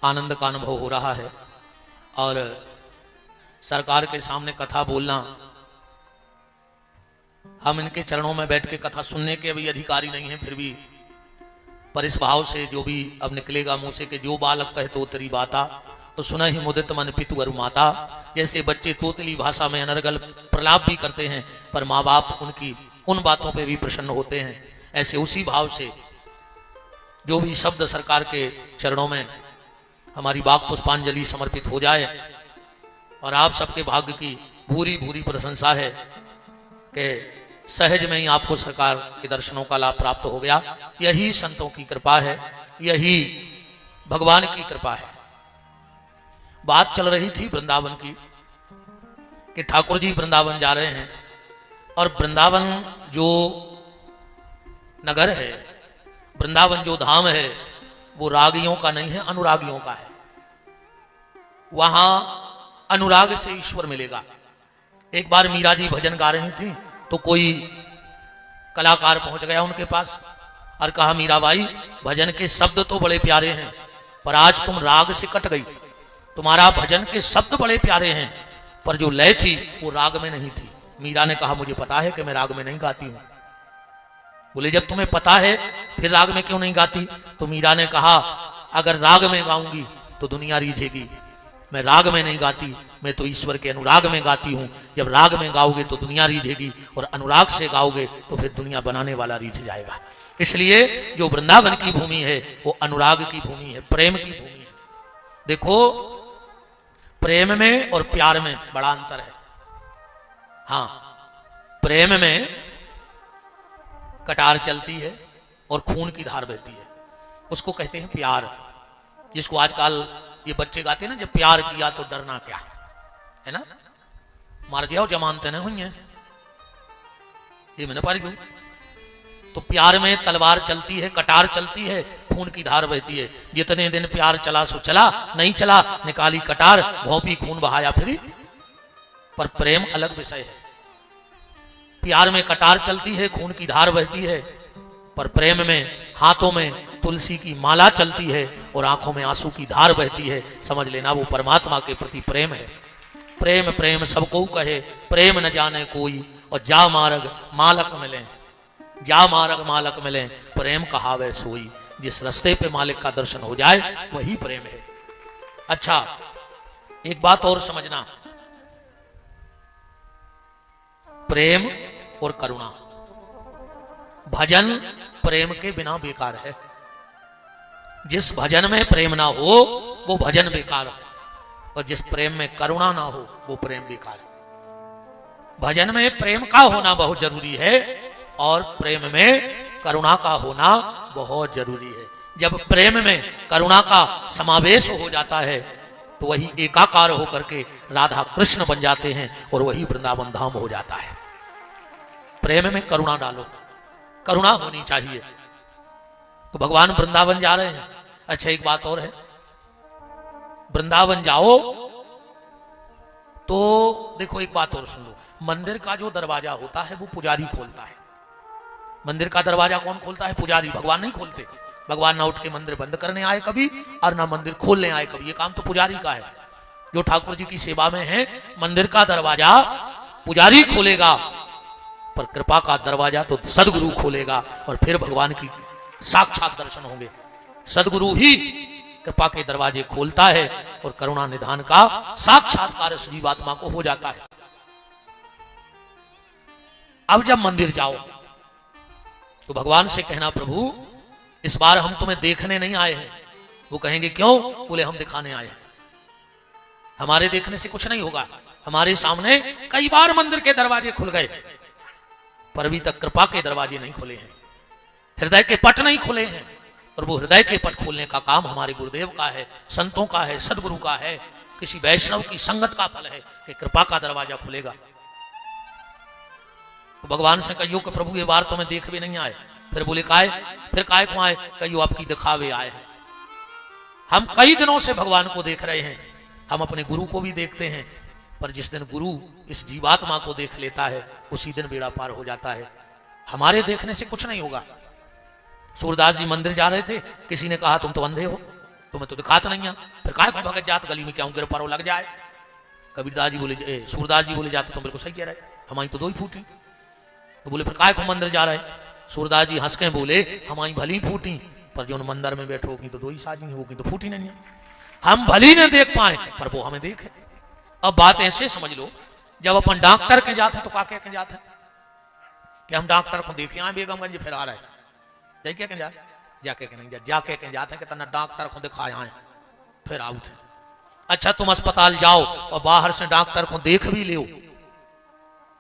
आनंद का अनुभव हो रहा है। और सरकार के सामने कथा बोलना, हम इनके चरणों में बैठ के कथा सुनने के अभी अधिकारी नहीं है, फिर भी पर इस भाव से जो भी अब निकलेगा मुंह से कि जो बालक कहे तो तेरी बाता, तो सुना ही मुदित मन पितु अरु माता। जैसे बच्चे तोतली भाषा में अनर्गल प्रलाप भी करते हैं पर माँ बाप उनकी उन बातों पे भी प्रसन्न होते हैं, ऐसे उसी भाव से जो भी शब्द सरकार के चरणों में हमारी वाक पुष्पांजलि समर्पित हो जाए। और आप सबके भाग्य की भूरी भूरी प्रशंसा है कि सहज में ही आपको सरकार के दर्शनों का लाभ प्राप्त हो गया। यही संतों की कृपा है, यही भगवान की कृपा है। बात चल रही थी वृंदावन की कि ठाकुर जी वृंदावन जा रहे हैं और वृंदावन जो नगर है, वृंदावन जो धाम है, वो रागियों का नहीं है, अनुरागियों का है। वहां अनुराग से ईश्वर मिलेगा। एक बार मीरा जी भजन गा रही थी तो कोई कलाकार पहुंच गया उनके पास और कहा, मीराबाई भजन के शब्द तो बड़े प्यारे हैं पर आज तुम राग से कट गई। तुम्हारा भजन के शब्द बड़े प्यारे हैं पर जो लय थी वो राग में नहीं थी। मीरा ने कहा, मुझे पता है कि मैं राग में नहीं गाती हूं। बोले, जब तुम्हें पता है फिर राग में क्यों नहीं गाती? तो मीरा ने कहा, अगर राग में गाऊंगी तो दुनिया रीझेगी, मैं राग में नहीं गाती, मैं तो ईश्वर के अनुराग में गाती हूं। जब राग में गाओगे तो दुनिया रीझेगी और अनुराग से गाओगे तो फिर दुनिया बनाने वाला रीझ जाएगा। इसलिए जो वृंदावन की भूमि है वो अनुराग की भूमि है, प्रेम की भूमि है। देखो, प्रेम में और प्यार में बड़ा अंतर है। हाँ, प्रेम में कटार चलती है और खून की धार बहती है, उसको कहते हैं प्यार। जिसको आजकल ये बच्चे गाते हैं ना, जब प्यार किया तो डरना क्या, है ना, मार दिया जमानते न हुई है, ये मैंने पारी क्यों। तो प्यार में तलवार चलती है, कटार चलती है, खून की धार बहती है। जितने दिन प्यार चला सो चला, नहीं चला निकाली कटार, भौंपी खून बहाया फिरी। पर प्रेम अलग विषय है। प्यार में कटार चलती है, खून की धार बहती है, पर प्रेम में हाथों में तुलसी की माला चलती है और आंखों में आंसू की धार बहती है, समझ लेना वो परमात्मा के प्रति प्रेम है। प्रेम प्रेम सबको कहे, प्रेम न जाने कोई, और जा मार्ग मालक मिले, जा मार्ग मालक मिले, प्रेम कहावे सोई। जिस रास्ते पे मालिक का दर्शन हो जाए वही प्रेम है। अच्छा, एक बात और समझना, प्रेम और करुणा, भजन प्रेम के बिना बेकार है। जिस भजन में प्रेम ना हो वो भजन बेकार, और जिस प्रेम में करुणा ना हो वो प्रेम बेकार है। भजन में प्रेम का होना बहुत जरूरी है और प्रेम में करुणा का होना बहुत जरूरी है। जब प्रेम में करुणा का समावेश हो जाता है तो वही एकाकार होकर के राधा कृष्ण बन जाते हैं और वही वृंदावन धाम हो जाता है। प्रेम में करुणा डालो, करुणा होनी चाहिए। तो भगवान वृंदावन जा रहे हैं। अच्छा, एक बात और है, वृंदावन जाओ तो देखो एक बात और सुन लो, मंदिर का जो दरवाजा होता है वो पुजारी खोलता है। मंदिर का दरवाजा कौन खोलता है? पुजारी, भगवान नहीं खोलते। भगवान ना उठ के मंदिर बंद करने आए कभी और ना मंदिर खोलने आए कभी, ये काम तो पुजारी का है। जो ठाकुर जी की सेवा में है, मंदिर का दरवाजा पुजारी खोलेगा, पर कृपा का दरवाजा तो सदगुरु खोलेगा और फिर भगवान की साक्षात दर्शन होंगे। सदगुरु ही कृपा के दरवाजे खोलता है और करुणा निधान का साक्षात्कार उस जीवात्मा को हो जाता है। अब जब मंदिर जाओ तो भगवान से कहना, प्रभु इस बार हम तुम्हें देखने नहीं आए हैं। वो कहेंगे क्यों? बोले हम दिखाने आए हैं, हमारे देखने से कुछ नहीं होगा। हमारे सामने कई बार मंदिर के दरवाजे खुल गए पर अभी तक कृपा के दरवाजे नहीं खुले हैं, हृदय के पट नहीं खुले हैं। और वो हृदय के पट खोलने का काम हमारे गुरुदेव का है, संतों का है, सदगुरु का है, किसी वैष्णव की संगत का फल है कि कृपा का दरवाजा खुलेगा। तो भगवान से कहियो कि प्रभु ये बार तुम्हें देख भी नहीं आए। फिर बोले काय? फिर काय को आए? कहियो आपकी दिखावे आए हैं। हम कई दिनों से भगवान को देख रहे हैं, हम अपने गुरु को भी देखते हैं, पर जिस दिन गुरु इस जीवात्मा को देख लेता है उसी दिन बेड़ा पार हो जाता है। हमारे देखने से कुछ नहीं होगा। सूरदास जी मंदिर जा रहे थे, किसी ने कहा तुम तो अंधे हो, तुम्हें तो दिखाता नहीं है, फिर काय को भगत जात गली में क्या गिर पारो लग जाए। कबीरदास जी बोले, सूरदास जी बोले जाते तुम बिल्कुल सही कह रहे, हमारी तो दो ही फूटी। तो बोले फिर काय को मंदिर जा रहे? सूरदास जी हंस के बोले, हमारी भली फूटी पर जो मंदिर में बैठो होगी तो दो ही साजी होगी, तो फूटी नहीं है। हम भली न देख पाए पर वो हमें देखे। अब बात ऐसे समझ लो, जब अपन डॉक्टर के जाते तो क्या कह के जाते कि हम डॉक्टर को देखे आए बेगमगंज, फिर आ रहे जाके के जाके के नहीं जाके के जाते कि तना डॉक्टर को दिखाए आए फिर आउ थे। अच्छा, तुम अस्पताल जाओ और बाहर से डॉक्टर को देख भी ले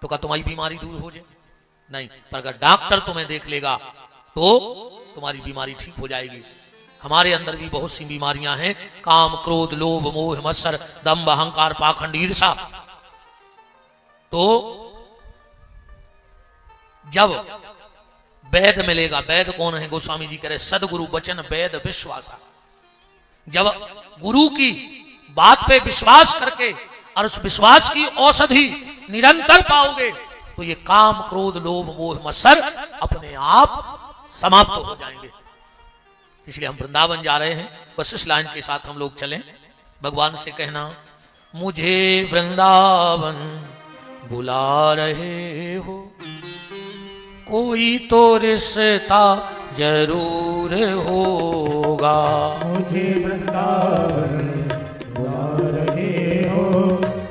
तो क्या तुम्हारी बीमारी दूर हो जाए? नहीं, पर अगर डॉक्टर तुम्हें देख लेगा तो तुम्हारी बीमारी ठीक हो जाएगी। हमारे अंदर भी बहुत सी बीमारियां हैं, काम क्रोध लोभ मोह मत्सर दंभ अहंकार पाखंड ईर्षा। तो जब वेद मिलेगा, वेद कौन है? गोस्वामी जी कह रहे सदगुरु वचन वेद विश्वासा। जब गुरु की बात पे विश्वास करके और उस विश्वास की औषधि निरंतर पाओगे तो ये काम क्रोध लोभ मोह मत्सर अपने आप समाप्त हो जाएंगे। इसलिए हम वृंदावन जा रहे हैं, बस इस लाइन के साथ हम लोग चलें। भगवान से कहना, मुझे वृंदावन बुला रहे हो, कोई तो रिश्ता जरूर होगा। मुझे वृंदावन बुला रहे हो,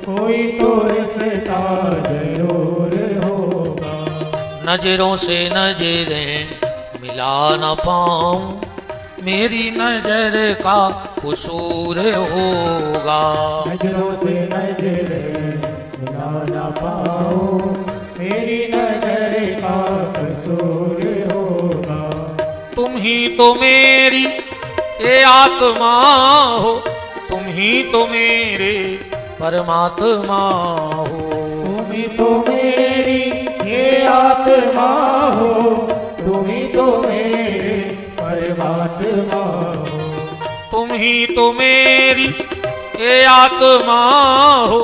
कोई तो रिश्ता जरूर होगा। नजरों से नजरें मिला न पाऊं, मेरी नजर का कसूर होगा। नजरों से नजरें मिला न पाऊं, मेरी नजर का कसूर होगा। तुम ही तो मेरी ये आत्मा हो, तुम ही तो मेरे परमात्मा हो। तुम ही तो मेरी ये आत्मा हो, तुम ही तो मेरे परमात्मा हो। तुम ही तो मेरी ये आत्मा हो,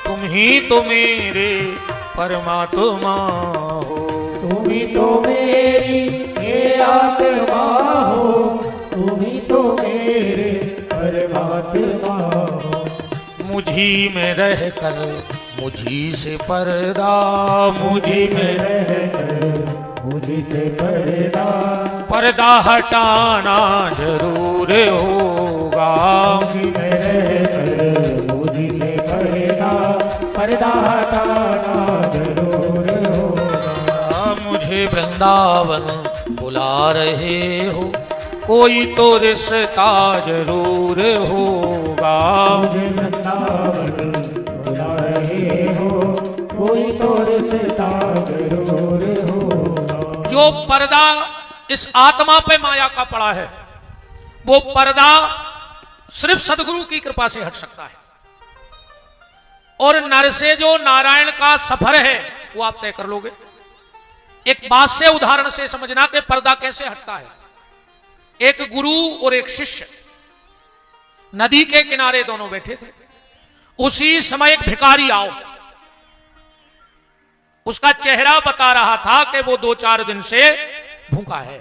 तुम ही तो मेरे परमात्मा हो। तुम ही तो मेरी ये आत्मा हो, मुझी में रह कर मुझी से पर्दा, मुझी में रहकर मुझी से पर्दा, पर्दा हटाना जरूर होगा। मुझी में रहकर मुझी से पर्दा, पर्दा हटाना जरूर होगा। मुझे वृंदावन बुला रहे हो, कोई तो रिश्ता जरूर होगा। मुझे वृंदावन बुला रहे हो, कोई तो रिश्ता जरूर होगा। जो पर्दा इस आत्मा पे माया का पड़ा है, वो पर्दा सिर्फ सदगुरु की कृपा से हट सकता है। और नर से जो नारायण का सफर है वो आप तय कर लोगे। एक बात से उदाहरण से समझना कि पर्दा कैसे हटता है। एक गुरु और एक शिष्य नदी के किनारे दोनों बैठे थे। उसी समय एक भिखारी आओ, उसका चेहरा बता रहा था कि वो 2-4 दिन से भूखा है।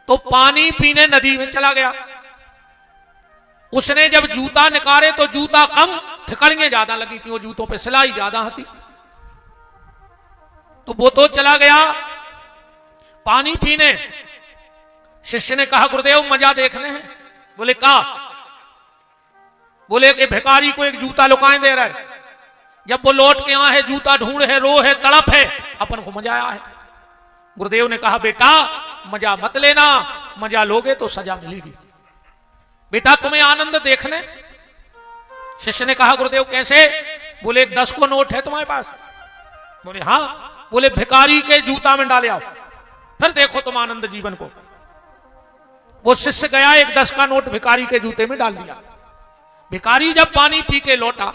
तो पानी पीने नदी में चला गया। उसने जब जूता निकाले तो जूता कम, ठिकड़ियां ज्यादा लगी थी, वो जूतों पे सिलाई ज्यादा थी। तो वो तो चला गया पानी पीने। शिष्य ने कहा गुरुदेव मजा देखने हैं। बोले का? बोले कि भिखारी को एक जूता लुकाए दे रहा है। जब वो लौट के आए है, जूता ढूंढ है, रो है, तड़प है, अपन को मजा आया है। गुरुदेव ने कहा बेटा मजा मत लेना, मजा लोगे तो सजा मिलेगी। बेटा तुम्हें आनंद देखने। शिष्य ने कहा गुरुदेव कैसे? बोले 10 को नोट है तुम्हारे पास? बोले हाँ। बोले भिखारी के जूता में डाले आओ, फिर देखो तुम आनंद जीवन को। वो शिष्य गया, एक 10 का नोट भिखारी के जूते में डाल दिया। भिखारी जब पानी पी के लौटा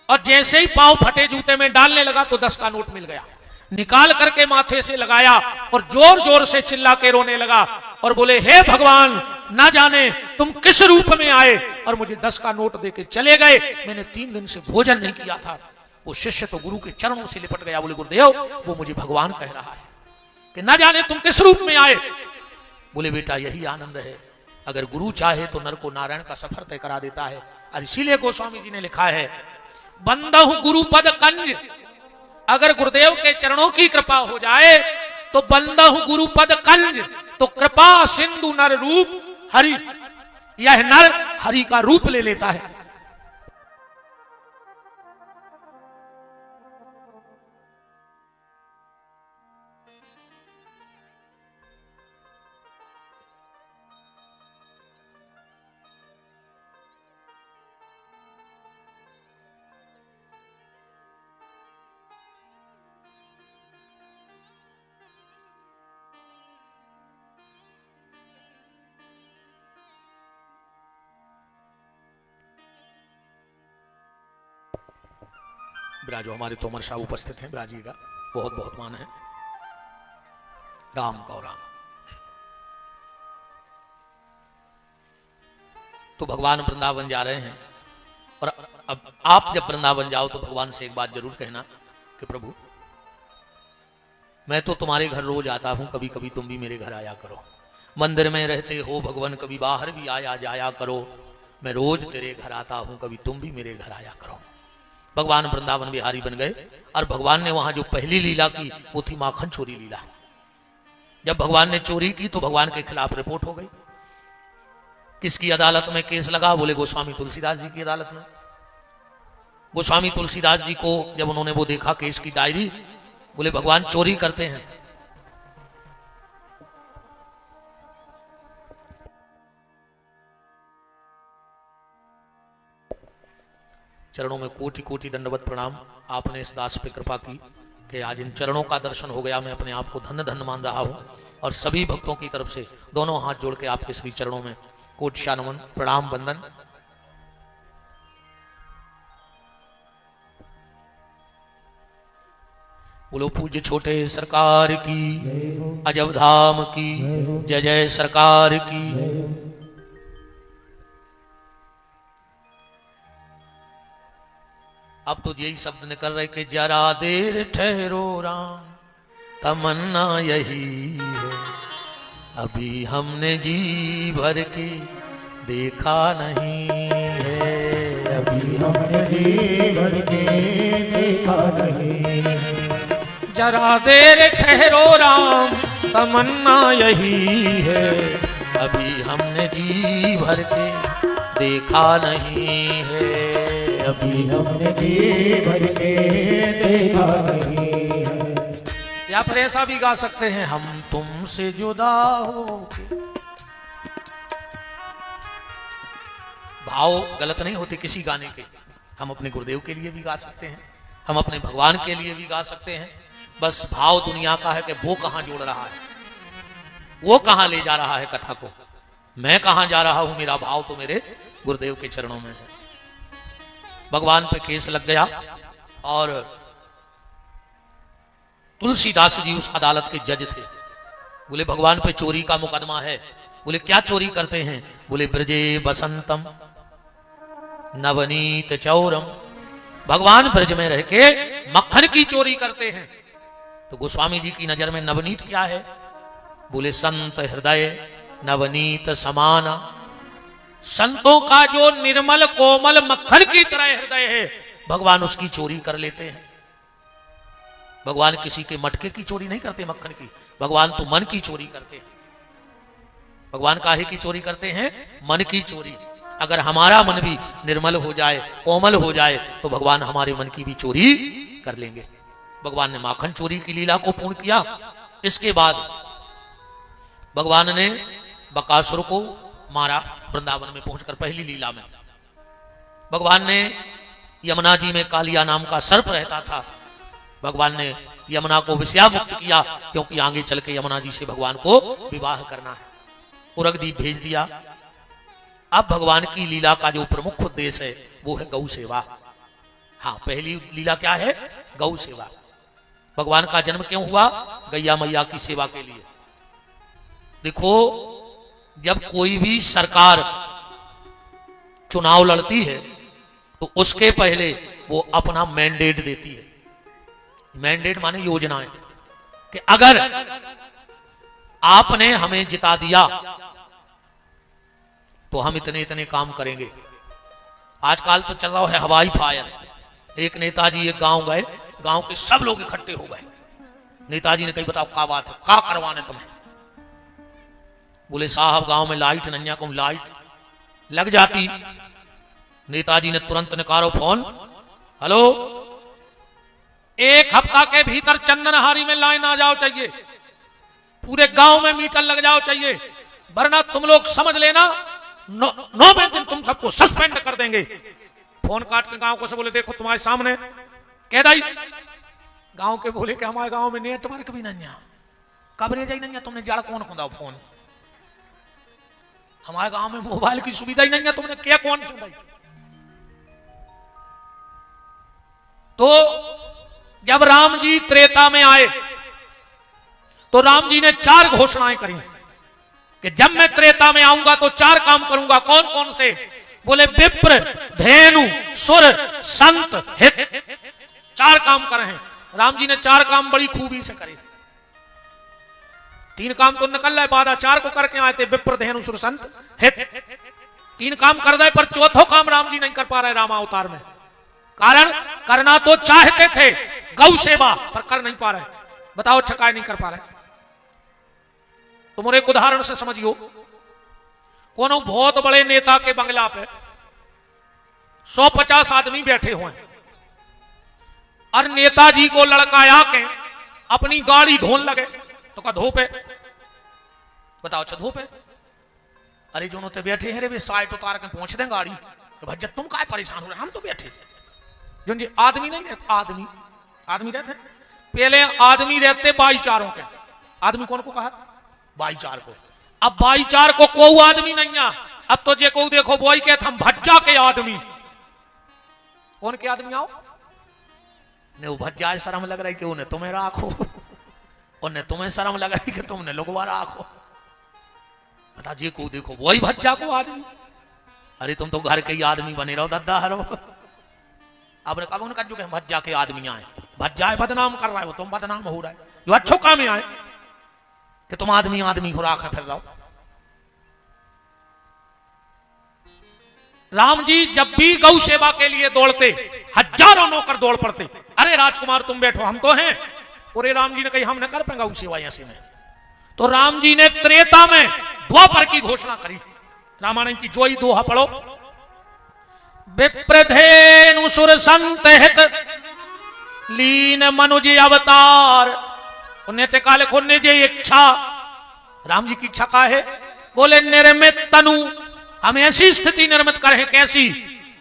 और जैसे ही पांव फटे जूते में डालने लगा तो 10 का नोट मिल गया। निकाल करके माथे से लगाया और जोर जोर से चिल्ला के रोने लगा और बोले हे भगवान, ना जाने तुम किस रूप में आए और मुझे 10 का नोट देके चले गए। मैंने 3 दिन से भोजन नहीं किया था। वो शिष्य तो गुरु के चरणों से लिपट गया। बोले गुरुदेव वो मुझे भगवान कह रहा है कि ना जाने तुम किस रूप में आए। बोले बेटा यही आनंद है। अगर गुरु चाहे तो नर को नारायण का सफर तय करा देता है। और इसीलिए गोस्वामी जी ने लिखा है बंदहु गुरु पद कंज। अगर गुरुदेव के चरणों की कृपा हो जाए तो बंदहु गुरु पद कंज, तो कृपा सिंधु नर रूप हरि। यह नर हरि का रूप ले लेता है। ब्राजो हमारे तोमर शाह उपस्थित हैं, ब्राजिएगा, बहुत बहुत मान है। राम कौ राम। तो भगवान वृंदावन जा रहे हैं और अब आप जब वृंदावन जाओ तो भगवान से एक बात जरूर कहना कि प्रभु मैं तो तुम्हारे घर रोज आता हूं, कभी कभी तुम भी मेरे घर आया करो। मंदिर में रहते हो भगवान, कभी बाहर भी आया जाया करो। मैं रोज तेरे घर आता हूं, कभी तुम भी मेरे घर आया करो। भगवान वृंदावन बिहारी बन गए और भगवान ने वहां जो पहली लीला की वो थी माखन चोरी लीला। जब भगवान ने चोरी की तो भगवान के खिलाफ रिपोर्ट हो गई। किसकी अदालत में केस लगा? बोले गोस्वामी तुलसीदास जी की अदालत में। गोस्वामी तुलसीदास जी को जब उन्होंने वो देखा केस की डायरी, बोले भगवान चोरी करते हैं। चरणों में कोटि कोटि दंडवत प्रणाम। आपने इस दास पे कृपा की कि आज इन चरणों का दर्शन हो गया। मैं अपने आप को धन्य धन्य मान रहा हूं और सभी भक्तों की तरफ से दोनों हाथ जोड़ के आपके श्री चरणों में कोटि शानमन प्रणाम वंदन। बोलो पूज्य छोटे सरकार की, अजब धाम की जय जय सरकार की। अब तो यही शब्द निकल रहे कि जरा देर ठहरो राम, तमन्ना यही है, अभी हमने जी भर के देखा नहीं है। अभी हमने जी भर के देखा नहीं। जरा देर ठहरो राम तमन्ना यही है, अभी हमने जी भर के देखा नहीं है। अभी हमने जी भर के देखा नहीं है। या फिर ऐसा भी गा सकते हैं, हम तुमसे जुदा हो। भाव गलत नहीं होते किसी गाने के, हम अपने गुरुदेव के लिए भी गा सकते हैं, हम अपने भगवान के लिए भी गा सकते हैं। बस भाव दुनिया का है कि वो कहां जोड़ रहा है, वो कहां ले जा रहा है कथा को, मैं कहां जा रहा हूं, मेरा भाव तो मेरे गुरुदेव के चरणों में है। भगवान पे केस लग गया और तुलसीदास जी उस अदालत के जज थे। बोले भगवान पे चोरी का मुकदमा है। बोले क्या चोरी करते हैं? बोले ब्रजे बसंतम नवनीत चौरम, भगवान ब्रज में रह के मक्खन की चोरी करते हैं। तो गोस्वामी जी की नजर में नवनीत क्या है? बोले संत हृदय नवनीत समाना, संतों का जो निर्मल कोमल मक्खन की तरह हृदय है, भगवान उसकी चोरी कर लेते हैं। भगवान किसी के मटके की चोरी नहीं करते मक्खन की, भगवान तो मन की चोरी करते हैं। भगवान काहे की चोरी करते हैं? मन की चोरी। अगर हमारा मन भी निर्मल हो जाए, कोमल हो जाए, तो भगवान हमारे मन की भी चोरी कर लेंगे। भगवान ने माखन चोरी की लीला को पूर्ण किया। इसके बाद भगवान ने बकासुर को मारा वृंदावन में पहुंचकर। पहली लीला में भगवान ने यमुना जी में कालिया नाम का सर्प रहता था, भगवान ने यमुना को विषया मुक्त किया, क्योंकि आगे चल के यमुना जी से भगवान को विवाह करना है। उरगदीप भेज दिया। अब भगवान की लीला का जो प्रमुख उद्देश्य है वो है गौ सेवा। हाँ, पहली लीला क्या है? गौ सेवा। भगवान का जन्म क्यों हुआ? गैया मैया की सेवा के लिए। देखो, जब कोई भी सरकार चुनाव लड़ती है तो उसके पहले वो अपना मैंडेट देती है। मैंडेट माने योजनाएं, कि अगर आपने हमें जिता दिया तो हम इतने इतने काम करेंगे। आजकल तो चल रहा है हवाई फायर। एक नेताजी एक गांव गए, गांव के सब लोग इकट्ठे हो गए। नेताजी ने कही बताओ क्या बात है, क्या करवाने तुम्हें? बोले साहब गांव में लाइट नन्या को लाइट लग जाती। नेताजी ने तुरंत निकालो फोन, हेलो, एक हफ्ता के भीतर चंदनहारी में लाइन आ जाओ चाहिए, पूरे गांव में मीटर लग जाओ चाहिए, वरना तुम लोग समझ लेना 9वें दिन तुम सबको सस्पेंड कर देंगे। फोन काट के गांव को से बोले देखो तुम्हारे सामने कह दाई। गांव के बोले कि हमारे गांव में नेटवर्क भी नहीं है, कवरेज ही नहीं है, तुमने जड़ कौन खुदा फोन? हमारे गांव में मोबाइल की सुविधा ही नहीं है, तुमने क्या कौन से दाई? तो जब राम जी त्रेता में आए तो राम जी ने 4 घोषणाएं करी कि जब मैं त्रेता में आऊंगा तो 4 काम करूंगा। कौन कौन से? बोले विप्र, धेनु, सुर, संत, हित। 4 काम करे हैं राम जी ने। 4 काम बड़ी खूबी से करे। 3 काम तो निकल रहे, बाधा 4 को करके आए थे, विप्र, धेनु, सुर, संत, हित। 3 काम कर दे, पर चौथो काम राम जी नहीं कर पा रहे रामावतार में। कारण करना तो चाहते थे गौ सेवा, पर कर नहीं पा रहे। बताओ छकाए नहीं कर पा रहे। तुम एक उदाहरण से समझियो, कोनो बहुत बड़े नेता के बंगला पे 150 आदमी बैठे हुए हैं और नेताजी को लड़काया के अपनी गाड़ी धोने लगे तो का धो पे? बताओ अच्छा धो पे? अरे जो ते बैठे हैं रे वे साइड उतार के पहुंच दें गाड़ी। तो भज्जत तुम काय परेशान हो रहे? हम तो बैठे थे। जो जी आदमी नहीं रहते, आदमी रहते पहले, आदमी रहते भाईचारों के। आदमी कौन को कहा? भाईचार को। अब भाईचार को कोई आदमी नहीं है। अब तो जे को देखो बोई के हम भज्जा के आदमी। कौन के आदमी आओ? ने वो भज्जा शर्म लग रही कि उन्हें तुम्हें राखो, उन्हें तुम्हें शर्म लग रही कि तुमने लोगवा राखो। बता जे को देखो वही भज्जा को आदमी। अरे तुम तो घर के ही आदमी बने रहो दद्दा हरो। अब कब उनका जो भज्जा के आदमी आए, भज्जा बदनाम कर रहा है, वो तुम बदनाम हो रहा है। जो अच्छो काम में आए कि तुम आदमी आदमी हो राख फिर रहो। राम जी जब भी गौ सेवा के लिए दौड़ते, हजारों नौकर दौड़ पड़ते। अरे राजकुमार तुम बैठो, हम तो हैं। और राम जी ने कही हम न कर पाएंगे गौ सेवा ऐसे में। तो राम जी ने त्रेता में द्वापर की घोषणा करी। रामायण की जोई दोहा पढ़ो। विप्रधेनु सुर संत हित लीन मनुज अवतार। पुण्य काले खोने जे इच्छा, राम जी की इच्छा का है? बोले निर्मित तनु, हम ऐसी स्थिति निर्मित करें। कैसी?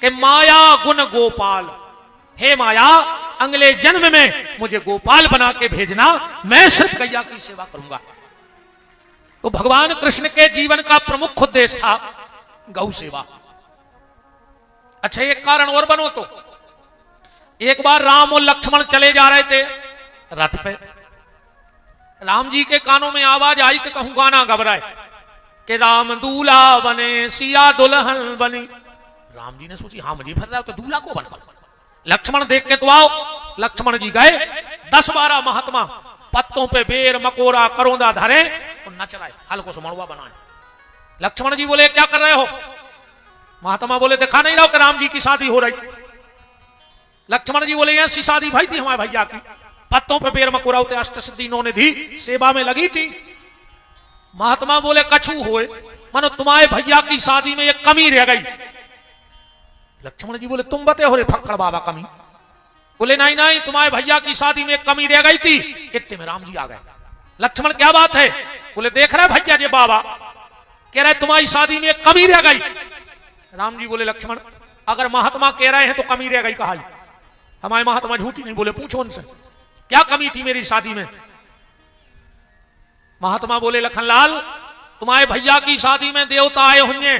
कि माया गुण गोपाल। हे माया, अगले जन्म में मुझे गोपाल बना के भेजना, मैं सिर्फ गैया की सेवा करूंगा। तो भगवान कृष्ण के जीवन का प्रमुख उद्देश्य था गौ सेवा। अच्छा, एक कारण और बनो तो, एक बार राम और लक्ष्मण चले जा रहे थे रथ पे। राम जी के कानों में आवाज आई कि कहूं गाना घबराए कि राम दूल्हा बने सिया दुल्हन बनी। राम जी ने सोची हाँ मुझे फिर रहा तो दूल्हा को बनकर। लक्ष्मण देख के तो आओ। लक्ष्मण जी गए, 10-12 महात्मा पत्तों पे बेर मकोरा करौंदा धरे और नच रहे, हल्को से मड़ुआ बनाए। लक्ष्मण जी बोले क्या कर रहे हो? महात्मा बोले दिखा नहीं रहा कि राम जी की शादी हो रही। लक्ष्मण जी बोले ऐसी शादी भाई थी हमारे भैया की, पत्तों पे बेर मकोरा होते, अष्ट सिद्धि इन्होंने दी, सेवा में लगी थी। महात्मा बोले कछु होए, मानो तुम्हारे भैया की शादी में एक कमी रह गई। लक्ष्मण जी बोले तुम बते हो रे फक्कड़ बाबा कमी? बोले नहीं नहीं, तुम्हारे भैया की शादी में एक कमी रह गई थी। इतने में राम जी आ गए। लक्ष्मण क्या बात है? बोले देख रहे भैया जी बाबा कह रहे तुम्हारी शादी में एक कमी रह गई। राम जी बोले लक्ष्मण अगर महात्मा कह रहे हैं तो कमी रह गई कहा? हमारे महात्मा झूठी नहीं बोले, पूछो उनसे क्या कमी थी मेरी शादी में। महात्मा बोले लखनलाल तुम्हारे भैया की शादी में देवता आए होंगे,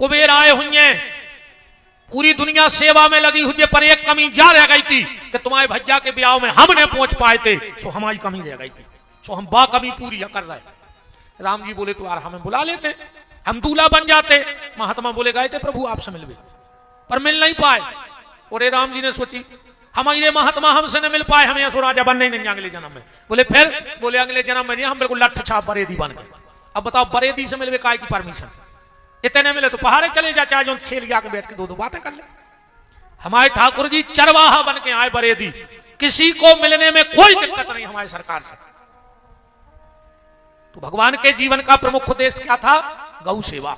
कुबेर आए होंगे, पूरी दुनिया सेवा में लगी हुई, पर एक कमी जा रह गई थी कि तुम्हारे भैया के ब्याह में हम नहीं पहुंच पाए थे, सो हमारी कमी रह गई थी, सो हम बा कमी पूरी कर रहे। राम जी बोले तो यार हमें बुला लेते, हम दूल्हा बन जाते। महात्मा बोले गए थे प्रभु आपसे मिलवे, पर मिल नहीं पाए। और राम जी ने सोची हमारे महात्मा हमसे न मिल पाए, हमें असुर राजा बनने नहीं अगले जन्म में। बोले फिर? बोले अगले जन्म में नहीं, हम बिल्कुल लठ छाप बरेदी बन गए। अब बताओ बरेदी से मिलवे काय की परमिशन? इतने मिले तो पहाड़े चले जा, चाहे जो छेल के बैठ के दो बातें कर ले। हमारे ठाकुर जी चरवाहा बन के आए बरेदी, किसी को मिलने में कोई दिक्कत नहीं हमारी सरकार से। तो भगवान के जीवन का प्रमुख उद्देश्य क्या था? गौ सेवा।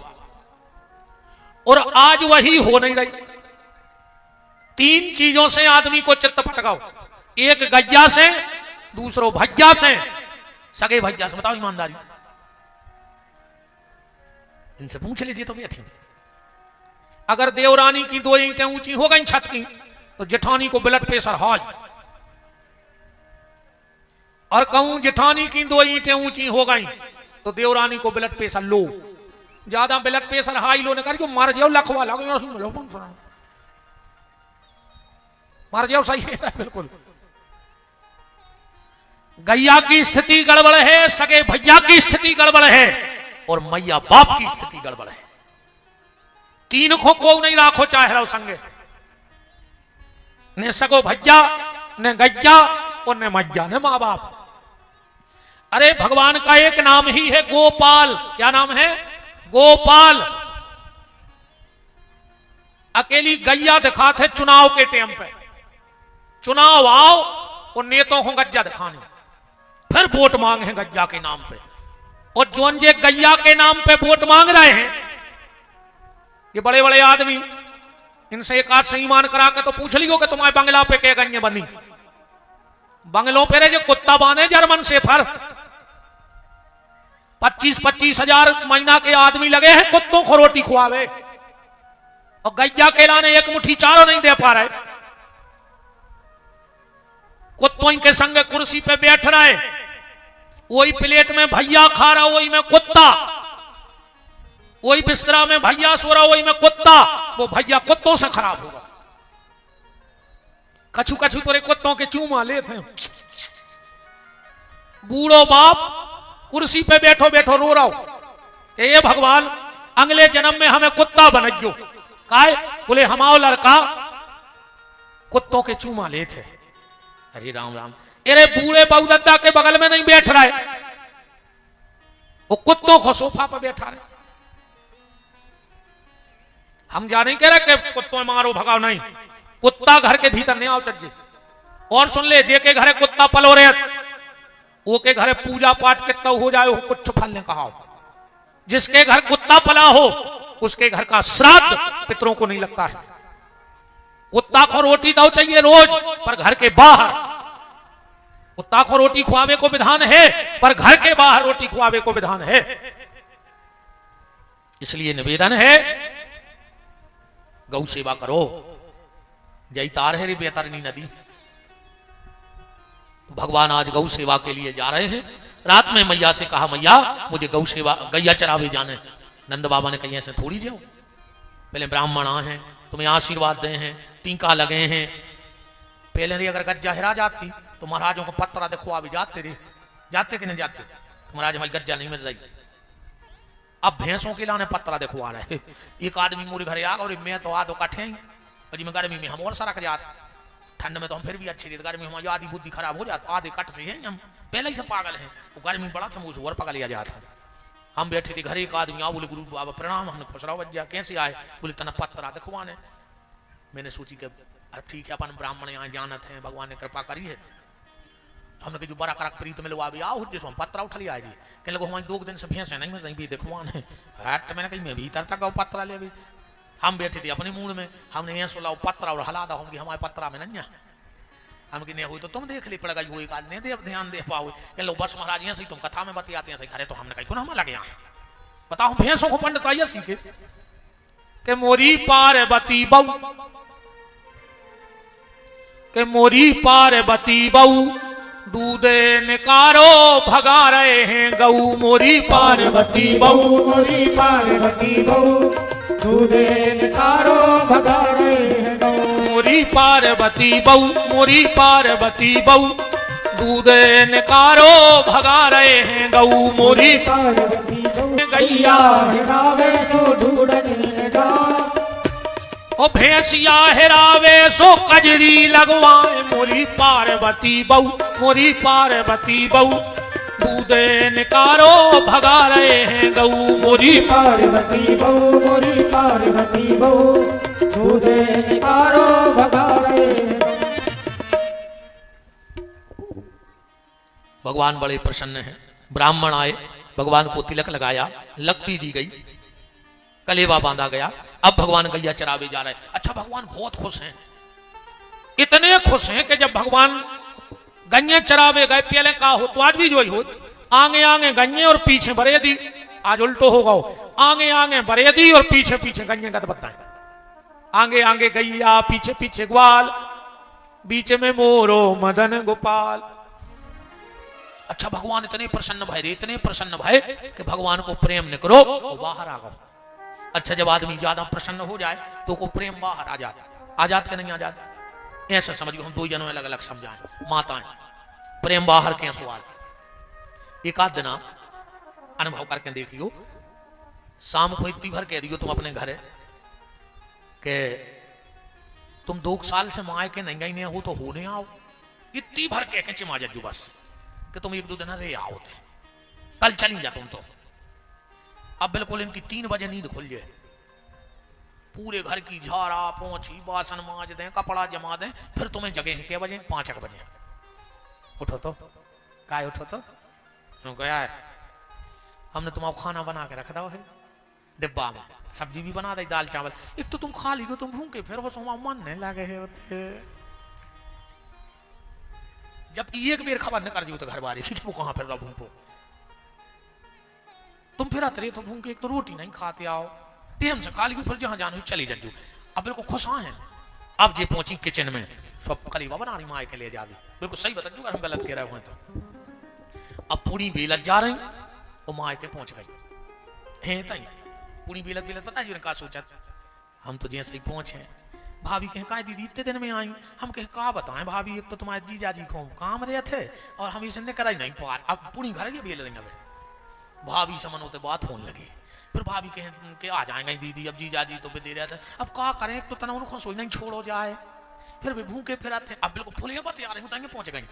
और आज वही हो नहीं रही। 3 चीजों से आदमी को चित्त भटकाओ, एक गैया से, दूसरो भैया से, सगे भैया से। बताओ ईमानदारी, इनसे पूछ लीजिए तो बैठी। अगर देवरानी की 2 ईंटें ऊंची हो गई छत की तो जेठानी को ब्लड प्रेशर हाई, और कहूं जेठानी की 2 ईंटें ऊंची हो गई तो देवरानी को ब्लड प्रेशर लो। ज्यादा ब्लड प्रेशर हाई लो ने कर मर जाओ, लखवा लगो, मर जाओ, सही है बिल्कुल। गैया की स्थिति गड़बड़ है, सगे भैया की स्थिति गड़बड़ है, और मैया बाप की स्थिति गड़बड़ है। 3 को नहीं राखो चाहे रहो संगे, ने सगो भैया, ने गैया, और ने मैया, ने मां बाप। अरे भगवान का एक नाम ही है गोपाल। क्या नाम है? गोपाल। अकेली गैया दिखाते चुनाव के टाइम पे, चुनाव आओ और नेताओं को गज्जा दिखाने, फिर वोट मांगे गज्जा के नाम पे। और जोन जे गैया के नाम पे वोट मांग रहे हैं, ये बड़े बड़े आदमी, इनसे एक आध से ईमान करा के तो पूछ लियो कि तुम्हारे बंगला पे क्या गंजे बनी। बंगलों पे जो कुत्ता बांधे जर्मन से फर 25-25 हजार महीना के आदमी लगे हैं कुत्तों को रोटी खुआवे, और गैया के लाने एक मुट्ठी चारों नहीं दे पा रहे। कुत्तों के संग कुर्सी पे बैठ रहे, वही प्लेट में भैया खा रहा, वही में कुत्ता, वही बिस्तरा में भैया सो रहा, वही में कुत्ता। वो भैया कुत्तों से खराब होगा। कछु कछु तोरे कुत्तों के चूमा लेते। बूढ़ो बाप कुर्सी पे बैठो बैठो रो रहा हो, ये भगवान अगले जन्म में हमें कुत्ता बनइयो। काय? बोले हमाओ लड़का कुत्तों के चूमा लेते। अरे राम राम। अरे बूढ़े बहुदत्ता के बगल में नहीं बैठ रहा है, वो कुत्तों को सोफा पर बैठा रहे। हम जा नहीं कह रहे कि कुत्तों मारो भगाओ, नहीं, कुत्ता घर के भीतर नहीं आओ चज्जे। और सुन ले, जे के घरे कुत्ता पलो रहे वो के घरे पूजा पाठ कितना हो जाए हो कुछ फल ने कहा। जिसके घर कुत्ता पला हो उसके घर का श्राद्ध पितरों को नहीं लगता है। कुत्ता को रोटी दो चाहिए रोज, पर घर के बाहर। कुत्ता को रोटी खुआवे को विधान है, पर घर के बाहर रोटी खुआवे को विधान है। इसलिए निवेदन है, गौ सेवा करो। जय तार है रे बेतरनी नदी। भगवान आज गौ सेवा के लिए जा रहे हैं। रात में मैया से कहा, मैया मुझे गौ सेवा गैया चरावे जाने। नंद बाबा ने कहीं ऐसे थोड़ी जाओ, पहले ब्राह्मण आए हैं, तुम्हें आशीर्वाद दे हैं, टीका लगे हैं। पहले रे अगर गज्जा हिरा जाती तो महाराजों को पत्रा दिखवा भी जाते रे, जाते कि नहीं जाते? महाराज हमारी गज्जा नहीं मिल रही, अब भैंसों के लाने पत्रा दिखवा रहे। एक आदमी मोरे घरे आ गए, मैं तो आदो कट्ठे ही में गर्मी में हम और सारा जात, ठंड में तो हम फिर भी अच्छी, गर्मी में हमारी आधी बुद्धि खराब हो जाती, आधे कट से हैं हम पहले ही से पागल हैं। वो गर्मी बड़ा था, मुझे और पकड़ लिया जाता। हम बैठे थे घर, एक आदमी आओ, बोले गुरु बाबा प्रणाम, हमने खुश रहो बज्जा, कैसे आए? बोले तना पत्रा दिखवाने। मैंने सोची कि ठीक है, अपन ब्राह्मण यहाँ जानत हैं, भगवान ने कृपा करी है। हमने कहा जो बड़ा करक प्रीत मिलो अभी आओ, जिसको हम पत्रा उठा लिया जी। कहने लगे हमारी 2 दिन से भैंस है नहीं मिल रही भी दिखवाने। हट, मैंने कही मैं भीतर तक आओ पत्रा ले भी। हम बैठे थे अपने मूड में, हमने यहाँ सोला पत्रा और हला दा होंगे हमारे पत्रा में नहीं। हम कि नहीं हुई तो तुम देख ली पड़ेगा, वो एक आदमी दे ध्यान दे पाओ। लो बस महाराज यहाँ से तुम कथा में बतियाते हैं, घरे तो हमने कही पुनः लगे यहाँ बताओ भैंसों को पंडित आइए सीखे के मोरी पार्वती बहू, के मोरी पार्वती बहू दूधे निकारो भगा रहे हैं गऊ। मोरी पार्वती बहू, मोरी पार्वती बहू दूधे निकारो भगा रहे हैं गऊ। मोरी पार्वती बहू, मोरी पार्वती बहू दूधे निकारो भगा रहे हैं गऊ। मोरी पार्वती बहू गैया हिरावे सो ढूंढने जा, ओ भैंसिया हिरावे सो कजरी लगवाए। मोरी पार्वती बहू, मोरी पार्वती बहू दूधे निकारो भगा रहे हैं गऊ। मोरी पार्वती बहू, मोरी पार्वती बहू दूधे निकारो भगा रहे हैं। भगवान बड़े प्रसन्न हैं। ब्राह्मण आए, भगवान को तिलक लगाया, लकड़ी दी गई, कलेवा बांधा गया। अब भगवान गैया चरावे जा रहे हैं। अच्छा, भगवान बहुत खुश हैं, इतने खुश हैं कि जब भगवान गन्ने चरावे गए, पहले का हो तो आज भी जो ही हो, आगे आगे गन्ने और पीछे बरेदी। आज उल्टो होगा, आगे आगे बरेदी और पीछे पीछे गन्ने का बताएं। आगे आगे गैया, पीछे पीछे ग्वाल, बीच में मोरो मदन गोपाल। अच्छा, भगवान इतने प्रसन्न भय रे, इतने प्रसन्न भय कि भगवान को प्रेम न करो वो बाहर आ गो। अच्छा, जब आदमी ज्यादा प्रसन्न हो जाए तो को प्रेम बाहर आ जात के नहीं आ जात? ऐसा समझिए, हम 2 जनों अलग अलग समझाएं। माताएं प्रेम बाहर के सवाल एक आध दिन अनुभव करके देखियो। शाम को इतनी भर कह दियो तुम अपने घर के तुम 2 साल से माए के नहीं गई हो तो होने आओ, इतनी भर कह के चिमा जज्जू बस कि तुम 1-2 दिन रे आओ थे, कल चली जा तुम तो। अब बिल्कुल इनकी 3 बजे नींद खुल जाए, पूरे घर की झाड़ा पोंछी बासन मांज दें, कपड़ा जमा दें, फिर तुम्हें जगह है के बजे 5 बजे उठो तो काय उठो तो गया है। हमने तुम्हारा खाना बना के रख दो है डिब्बा में, सब्जी भी बना दी, दाल चावल। एक तो तुम खा ली तुम भूखे फिर हो सोमा मन नहीं लगे है। जबकि एक बेर खबर न कर दियो तो घर बारी वो कहां फिर रहा भूखो। तुम फिर आते तो भूखे, एक तो रोटी नहीं खाते आओ, टेम से खा ली फिर जहां जाने चली जज्जू। अब बिल्कुल खुश हैं। अब जे पहुंची किचन में, सब कलीवा बना रही माँ के लिए जावी, बिल्कुल सही बता अगर हम गलत कह रहे हुए तो। अब पूरी बेलत जा रही और माँ के पहुंच गई है तई पूरी बेलत बेलत पता है कहा सोचा हम तो जैसे ही पहुंचे। भाभी कहे का दीदी इतने दिन में आई, हम कहे का बताएं भाभी, एक तो तुम्हारे जीजा जी को काम रहे थे और हम इसे कराई नहीं पार। अब पूरी घर के बेल रही अब भाभी समन होते बात होने लगी। फिर भाभी कहे के आ जाएंगे दीदी, अब जीजा जी तो दे रहे थे, अब क्या करें, एक तो तना उनको सोचना ही छोड़ो जाए, फिर भी भूखे फिर आते। अब बिल्कुल फुले तैयार हैं, पहुंच गए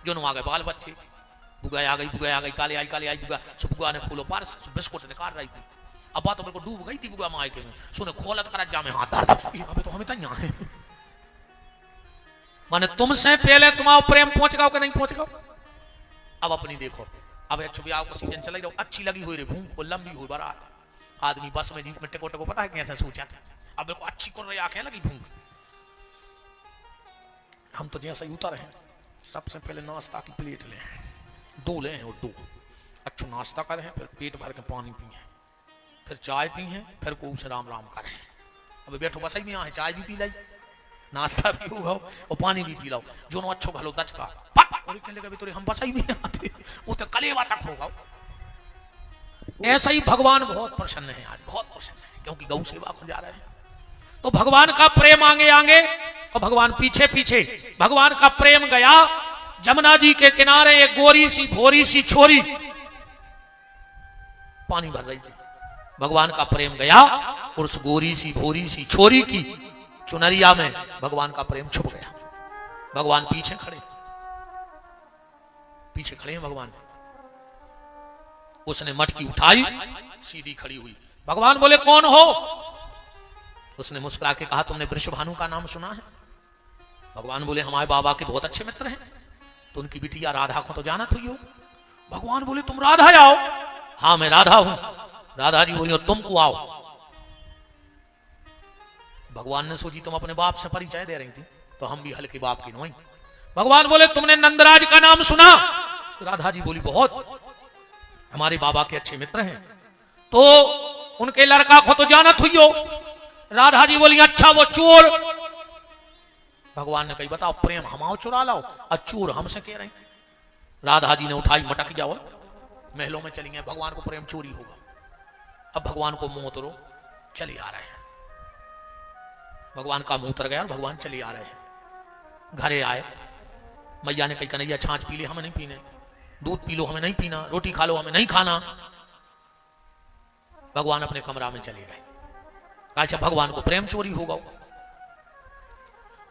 जो आ गए बाल बच्चे, बुआ आ गई, काले आई बुआ। बुआ ने खोलो पार्स बिस्कुट निकाल रही थी, अब बात मेरे को डूब गई थी बुआ मायके में, सुने खोलत करा जा में हाथ डाल अबे तो हमें तो यहाँ है। माने तुमसे पहले तुम्हारा प्रेम पहुंच गया कि नहीं पहुंच गया। अब अपनी देखो, अब छुबिया को सीजन चला जाओ, अच्छी लगी हुई रे भूख को लंबी हुई बारात, आदमी बस में जीप में टिको टिको पता है कैसे सोचा था, अब मेरे को अच्छी कर रही आंखें लगी भूख। हम तो जैसा ही उतर हैं, सबसे पहले नाश्ता की प्लेट ले, 2 ले और 2 अच्छा नाश्ता करें, फिर पेट भर के पानी पिए, फिर चाय पिए, फिर को उसे राम राम करें। अब बैठो बस ही नहीं आए, चाय भी पी लाई, नाश्ता भी होगा और पानी भी पी लो, जो अच्छो घलो दच का तो हम बस ही नहीं आते, वो तो कलेवा तक होगा। ऐसा ही भगवान बहुत प्रसन्न है, आज बहुत प्रसन्न है, क्योंकि गौ सेवा को जा रहे हैं। तो भगवान का प्रेम आगे आगे और भगवान पीछे पीछे। भगवान का प्रेम गया जमुना जी के किनारे, एक गोरी सी भोरी सी छोरी पानी भर रही थी। भगवान का प्रेम गया और उस गोरी सी भोरी सी छोरी की चुनरिया में भगवान का प्रेम छुप गया। भगवान पीछे खड़े हैं भगवान। उसने मटकी उठाई, सीधी खड़ी हुई। भगवान बोले कौन हो? उसने मुस्कुरा के कहा तुमने वृषभानु का नाम सुना है? भगवान बोले हमारे बाबा के बहुत अच्छे मित्र हैं, तो उनकी बिटिया राधा को तो जाना थी हो। भगवान बोले तुम राधा आओ? हाँ मैं राधा हूं। राधा जी बोली तुमको आओ। भगवान ने सोची तुम अपने बाप से परिचय दे रही थी, तो हम भी हल्के बाप की नहीं। भगवान बोले तुमने नंदराज का नाम सुना? राधा जी बोली बहुत, हमारे बाबा के अच्छे मित्र हैं, तो उनके लड़का को तो जानत हुई हो। राधा जी बोली अच्छा वो चोर। भगवान ने कही बताओ प्रेम हमाओ चुरा लाओ और चोर हमसे कह रहे हैं। राधा जी ने उठाई मटक जाओ, महलों में चली गए। भगवान को प्रेम चोरी होगा। अब भगवान को मुंह उतरो, चले आ रहे हैं। भगवान का मुंह उतर गया और भगवान चले आ रहे हैं। घरे आए, मैया ने कही कन्हैया छाछ पी ले, हमें नहीं पीने, दूध पी लो हमें नहीं पीना, रोटी खा लो हमें नहीं खाना। भगवान अपने कमरा में चले गए। अच्छा भगवान को प्रेम चोरी होगा।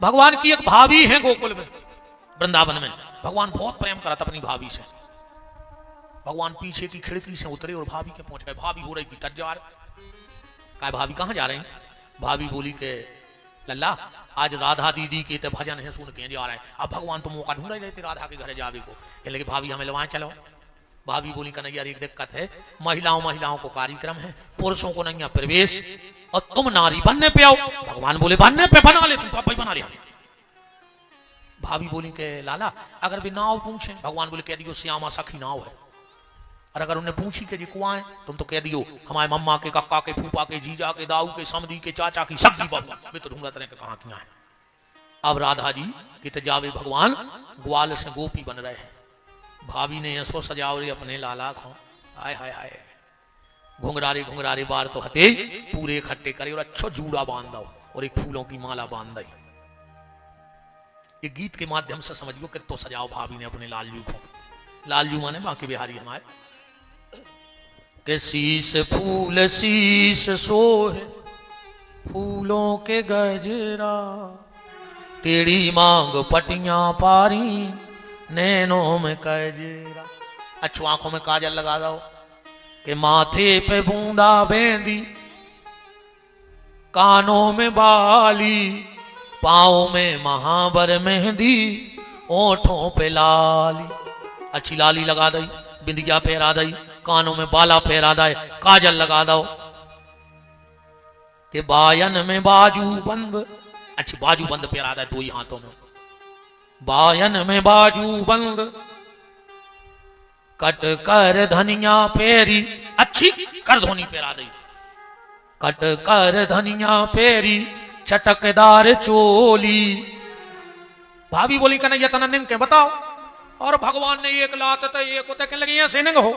भगवान की एक भाभी है गोकुल में, वृंदावन में। भगवान बहुत प्रेम करता अपनी भाभी से। भगवान पीछे की खिड़की से उतरे और भाभी के पहुंच गए। भाभी हो रही थी तज्जार। कहा भाभी कहां जा रही? भाभी बोली के लल्ला आज राधा दीदी के ते भजन है सुन के जा रहे हैं। अब भगवान तो मौका ढूंढ ही रहे थे राधा के घर जावे को, लेकिन भाभी हमें लवाएं चलो। भाभी बोली कन्हैया एक दिक्कत है, महिलाओं को कार्यक्रम है, पुरुषों को नहीं है प्रवेश, और तुम नारी बनने पे आओ। भगवान बोले बनने पे बना ले, तुम तो बना लिया। भाभी बोली के लाला अगर भी नाव पूछे, भगवान बोले कह दियो श्यामा सखी नाव है। और अगर उन्हें पूछी के जी कुआं है, तुम तो कह दियो हमारे मम्मा के, कक्का के, फूफा के, जीजा के, दाऊ के, समधी के, चाचा की, सब्जी बाबू वे तो ढूंढा तरह के कहां किया है। अब राधा जी कि तो जावे भगवान ग्वाल से गोपी बन रहे हैं। भाभी ने ऐसो सजावरी अपने लाला को, हाय हाय हाय घुंघरारे बार तो हते पूरे इकट्ठे करे और अच्छो जूड़ा बांध दो और एक फूलों की माला बांध दी। एक गीत के माध्यम से समझियो कि तो सजाओ भाभी ने अपने लालजू को। लालजू माने बाकी बिहारी हमारे के शीश फूल शीश सोहे फूलों के गजरा, तेरी मांग पटियां पारी नैनों में कजरा। अच्छो आंखों में काजल लगा दो कि माथे पे बूंदा बेंदी, कानों में बाली, पाँव में महावर मेहंदी, ओठों पे लाली। अच्छी लाली लगा दी, बिंदिया पहरा दी, कानों में बाला पहरा दे, काजल लगा दो कि बायन में बाजू बंद। अच्छी बाजू बंद पहरा दे 2 ही हाथों में, बायन में बाजू बंद, कट कर धनिया पेरी। अच्छी कर धोनी पहरा दी, कट कर धनिया पेरी, चटकदार चोली। भाभी बोली कन्हैया तना निंग के बताओ। और भगवान ने एक लात तो एक उते के लगी ऐसे निंग हो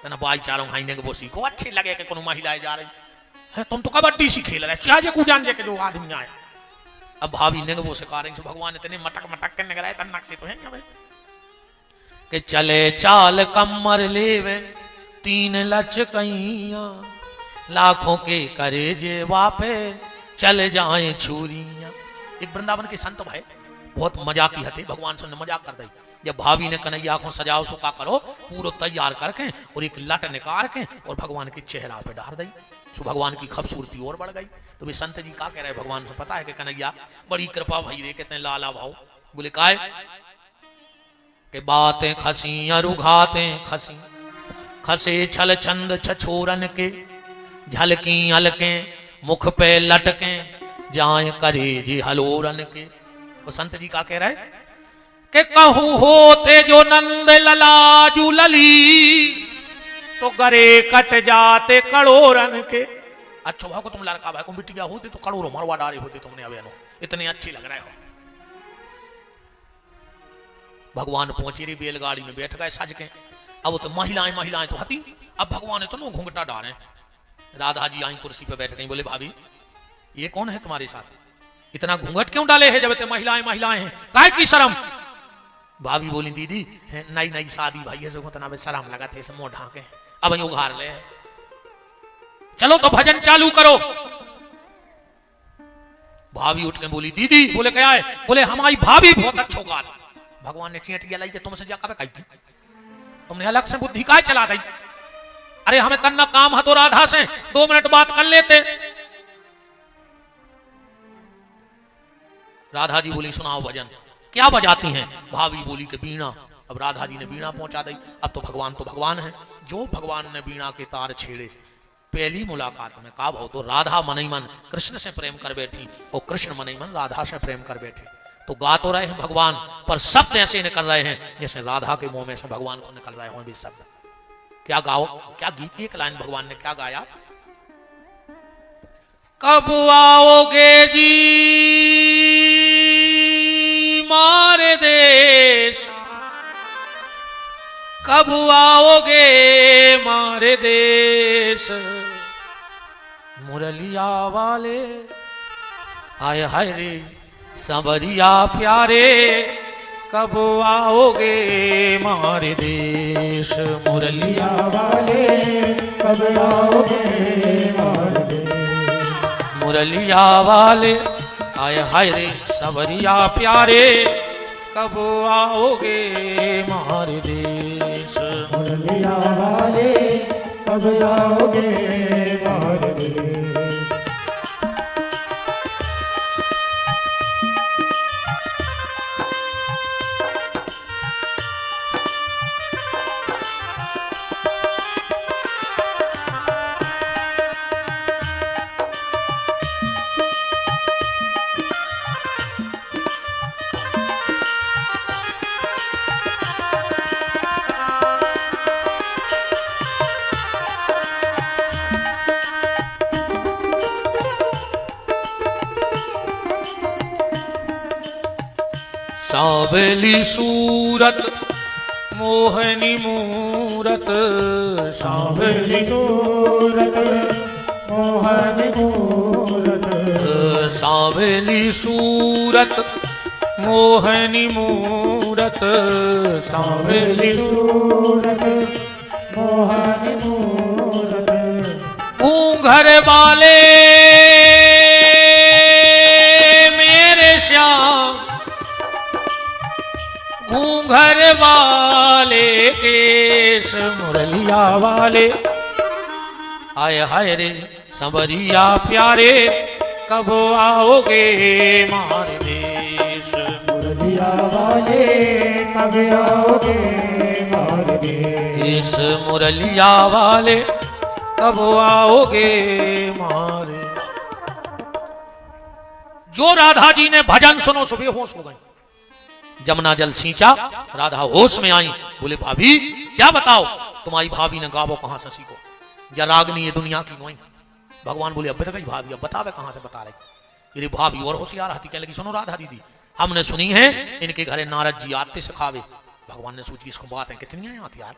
तना बाई चारों हाई निंग बोसी को अच्छी लगे कि कोनो महिलाएं जा रही है। तुम तो कबड्डी सी खेल रहे, चाहे को जान जे के जो आदमी आए। अब भाभी निंग वो सिखा रही, भगवान इतने मटक मटक के निंग रहे तन्नक से तो है हमें कि चले चाल कमर लेवे 3 लचकइया, लाखों के करे जे वापे चल जाए छुरिया। एक वृंदावन के संत भाई बहुत मजाक की हथे, भगवान से मजाक कर दी। जब भाभी ने कन्हैया को सजाओ सुखा करो पूरा तैयार करके और एक लट निकाल के और भगवान के चेहरा पे डाल दी तो भगवान की खूबसूरती और बढ़ गई। तो वे संत जी क्या कह रहे भगवान से पता है कि कन्हैया बड़ी कृपा भई रे कहते लाला भाव बोले काय के बातें खसी अरुघातें खसी खसे छल छंद छछोरन के झलकी हलके मुख पे लटके जाए करे जी हलोरन के। वो संत जी क्या कह रहे कि कहूं होते जो नंद ललाजू लली तो गरे कट जाते कड़ोरन के। अच्छा भाव को तुम लड़का भाई को बिटिया होते तो कड़ोरो मरवा डारे होते तुमने अबे इतने अच्छे लग रहे हो। भगवान पहुंचे रे बैलगाड़ी में बैठ गए सज के। अब तो महिलाएं तो हती। अब भगवान तो नो घूंघटा डाले। राधा जी आई कुर्सी पे बैठ गई बोले भाभी ये कौन है तुम्हारे साथ इतना घूंघट क्यों डाले है जब ते महिलाएं हैं काहे की शर्म। भाभी बोली दीदी नई नई शादी भाई है जो तना शर्म लगा थे मुंह ढाके अब यूं उघार ले चलो तो भजन चालू करो। भाभी उठ के बोली दीदी बोले क्या है बोले हमारी भाभी बहुत अच्छो गात। भगवान ने चेटिया लाई तुमसे जा कभी कही थी तुमने अलग से बुद्धि काय चला गई। अरे हमें करना काम है तो राधा से 2 मिनट बात कर लेते। राधा जी बोली सुनाओ भजन क्या बजाती हैं। भाभी बोली कि बीणा। अब राधा जी ने बीणा पहुंचा दी। अब तो भगवान है जो भगवान ने बीणा के तार छेड़े। पहली मुलाकात में का भाव तो राधा मन ही मन कृष्ण से प्रेम कर बैठी और कृष्ण मन ही मन राधा से प्रेम कर बैठे। तो गा तो रहे हैं भगवान पर शब्द ऐसे निकल रहे हैं जैसे राधा के मुंह में से भगवान को निकल रहे हों भी शब्द। क्या गाओ क्या गीत एक लाइन भगवान ने क्या गाया। कब आओगे जी मारे देश कब आओगे मारे देश मुरलिया वाले आए हाय रे सांवरिया प्यारे कब आओगे मारे देश मुरलिया वाले कब आओगे मारे देश। मुरलिया वाले आए हाय रे सांवरिया प्यारे कब आओगे मारे देश मुरलिया वाले कब आओगे मारे देश। सांवली सूरत मोहनी मूरत सांवली सूरत मोहनी मूरत सांवली सूरत मोहनी मूरत सांवली सूरत मोहनी मूरत घूंघर वाले मेरे श्याम घूंघर वाले केश मुरलिया वाले आए हाय रे सांवरिया प्यारे कब आओगे मारे देश मुरलिया वाले कब आओगे मारे देश। इस मुरलिया वाले कब आओगे मारे। जो राधा जी ने भजन सुनो सुबह होश हो गई। जमुना जल सींचा राधा होश में आई। बोले भाभी क्या बताओ तुम्हारी भाभी ने गावो कहां से सीखो या रागनी ये दुनिया की नोई। भगवान बोले अब गई भाभी अब बतावे कहां से बता रही। ये भाभी और होशियार हाथी कहने लगी सुनो राधा दीदी हमने सुनी है इनके घरे नारद जी आते सिखावे। भगवान ने सोची इसको बात है कितनी है आती यार।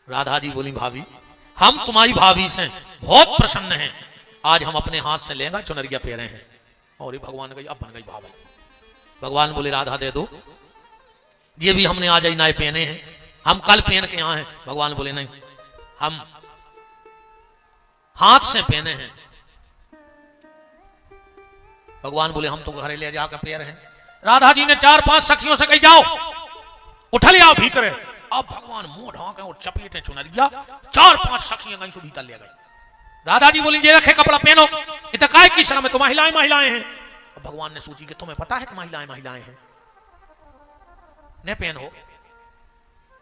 राधा जी बोली भाभी हम तुम्हारी भाभी से बहुत प्रसन्न हैं। आज हम अपने हाथ से लेंगे चुनरिया पहरे हैं। और भगवान ने कही अब बन गई भाभी। भगवान बोले राधा दे दो ये भी हमने आज ही नए पहने हैं हम कल पहन के यहाँ हैं। भगवान बोले नहीं हम हाथ से पहने हैं। भगवान बोले हम तो घरे ले जाकर पहन हैं। राधा जी ने 4-5 सखियों से कही जाओ उठ लिया भीतर। अब भगवान मुंह ढांके और चपेटे चुनरिया 4-5 शख्सियां गई सो भीतर ले गए। राधा जी बोली जे रखे कपड़ा पहनो, इत काय की शर्म है, तो महिलाएं महिलाएं हैं। अब भगवान ने सोची कि तुम्हें पता है कि महिलाएं महिलाएं हैं, ने पहनो।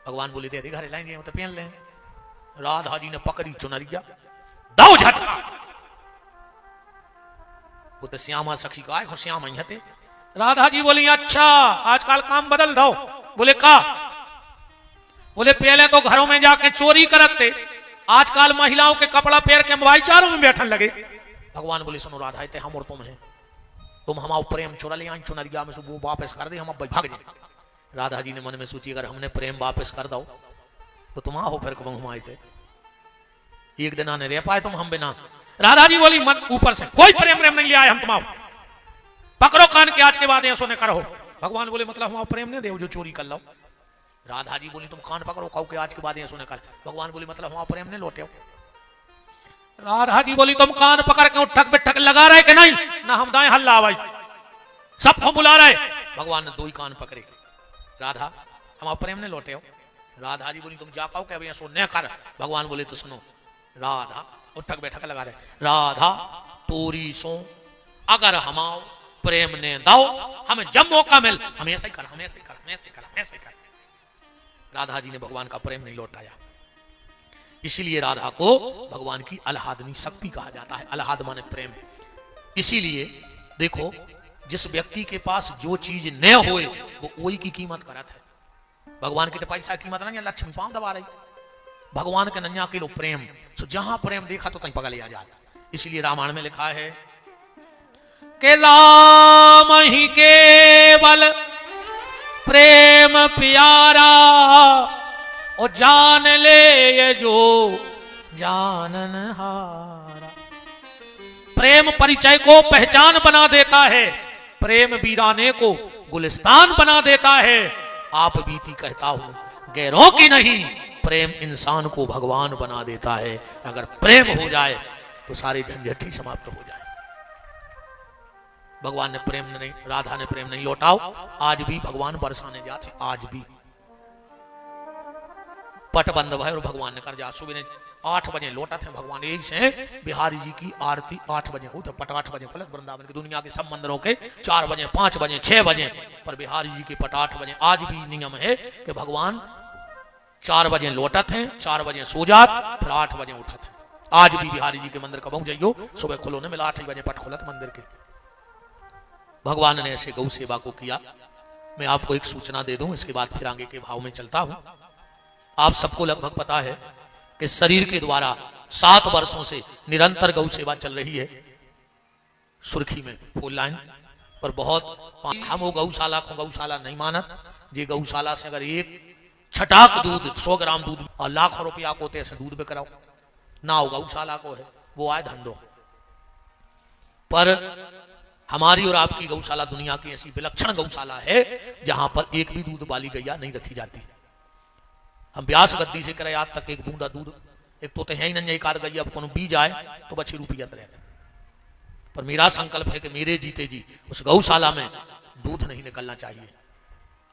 भगवान बोले दे दे घर लाएंगे तो पहन ले। राधा जी ने पकड़ी चुनरिया, दाओ झटका। वो तो श्यामा सखी का है, श्याम ही थे। राधा जी बोली अच्छा आजकल काम बदल दो। बोले का? बोले पहले तो घरों में जाके चोरी करते, आजकल महिलाओं के कपड़ा पहन के भाईचारों में बैठन लगे। भगवान बोले सुनो राधा, ते हम और तुम हैं, तुम हमारा प्रेम चुरा ले आई चुनरिया में से, वो वापस कर दे, हम अब भाग जाए। राधा जी ने मन में सोची अगर हमने प्रेम वापस कर दो तो तुम आओ फिर कब हम आए थे, एक दिन आने रह पाए तुम हम बिना। राधा जी बोली मन ऊपर से कोई प्रेम प्रेम नहीं ले आए हम, तुम आओ पकड़ो कान के, आज के बाद ऐसो ने करो। भगवान बोले मतलब हम प्रेम नहीं दे जो चोरी कर लो। राधा जी बोली तुम कान पकड़ो कहो के आज के बाद ऐसो ने कर। भगवान बोले मतलब हम प्रेम नहीं लौटे। राधा जी बोली तुम कान पकड़ के उठक बिठक लगा रहे कि नहीं, ना हम दाएं हल्ला भाई सबको बुला रहे। भगवान ने दो ही कान पकड़े, राधा हम प्रेम नहीं लौटे हो। राधा जी बोली तुम जा पाओ क्या ऐसो न कर। भगवान बोले तो सुनो राधा, उठक बैठक लगा रहे, राधा तोरी सो अगर हम प्रेम ने दाओ हमें जब मौका मिल हम ऐसे ही कर, हम ऐसे ही कर, हम ऐसे ही कर, ऐसे ही कर। राधा जी ने भगवान का प्रेम नहीं लौटाया, इसीलिए राधा को भगवान की अलहादनी शक्ति कहा जाता है। अलहाद माने प्रेम। इसीलिए देखो जिस व्यक्ति के पास जो चीज न होए वो वही की कीमत करत है। भगवान की तो पैसा की कीमत नहीं, लक्ष्मी पांव दबा रही। भगवान के नन्या के लो प्रेम, तो जहां प्रेम देखा तो कहीं पगल आ जाता। इसलिए रामायण में लिखा है कि राम ही केवल प्रेम प्यारा, और जान ले ये जो जानन हारा। प्रेम परिचय को पहचान बना देता है, प्रेम वीराने को गुलिस्तान बना देता है। आप बीती कहता हूं गैरों की नहीं, प्रेम इंसान को भगवान बना देता है। अगर प्रेम हो जाए तो सारी झंझट ही समाप्त हो जाए। भगवान ने प्रेम नहीं, राधा ने प्रेम नहीं लौटाओ। आज भी भगवान बरसाने जाते, आज भी पट बंद भाई और भगवान ने कर जा। सुबह 8 बजे लौटा थे भगवान। यही से बिहारी जी की आरती 8 बजे हो, तो पट 8 बजे खुलत। वृंदावन की दुनिया के सब मंदिरों के 4 बजे 5 बजे 6 बजे, पर बिहारी जी के पट 8 बजे। आज भी नियम है कि भगवान 4 बजे लौटा थे, 4 बजे सो जात, फिर 8 बजे उठा थे। आज भी बिहारी जी के मंदिर कब जाइयो, सुबह खुलो ने मिला 8 बजे पट खुलत मंदिर के। भगवान ने ऐसे गौ सेवा को किया। मैं आपको एक सूचना दे दूं, इसके बाद फिर आगे के भाव में चलता हूं। आप सबको लगभग पता है कि शरीर के द्वारा 7 वर्षों से निरंतर गौ सेवा चल रही है सुर्खी में फुल लाइन पर। बहुत हम वो गौशाला को गौशाला नहीं मानत। जे गौशाला से अगर एक छटाक दूध 100 ग्राम दूध और लाखों रुपया को ऐसे दूध बिक रहा ना हो, गौशाला को है वो आए धंधो। पर हमारी और आपकी गौशाला दुनिया की ऐसी विलक्षण गौशाला है जहां पर एक भी दूध वाली गैया नहीं रखी जाती। हम व्यास गद्दी से करे आज तक एक बूंदा दूध, एक तो है ही नहीं, एक आध गैया अब बी जाए तो बच्चे रुपया रहता। पर मेरा संकल्प है कि मेरे जीते जी उस गौशाला में दूध नहीं निकलना चाहिए।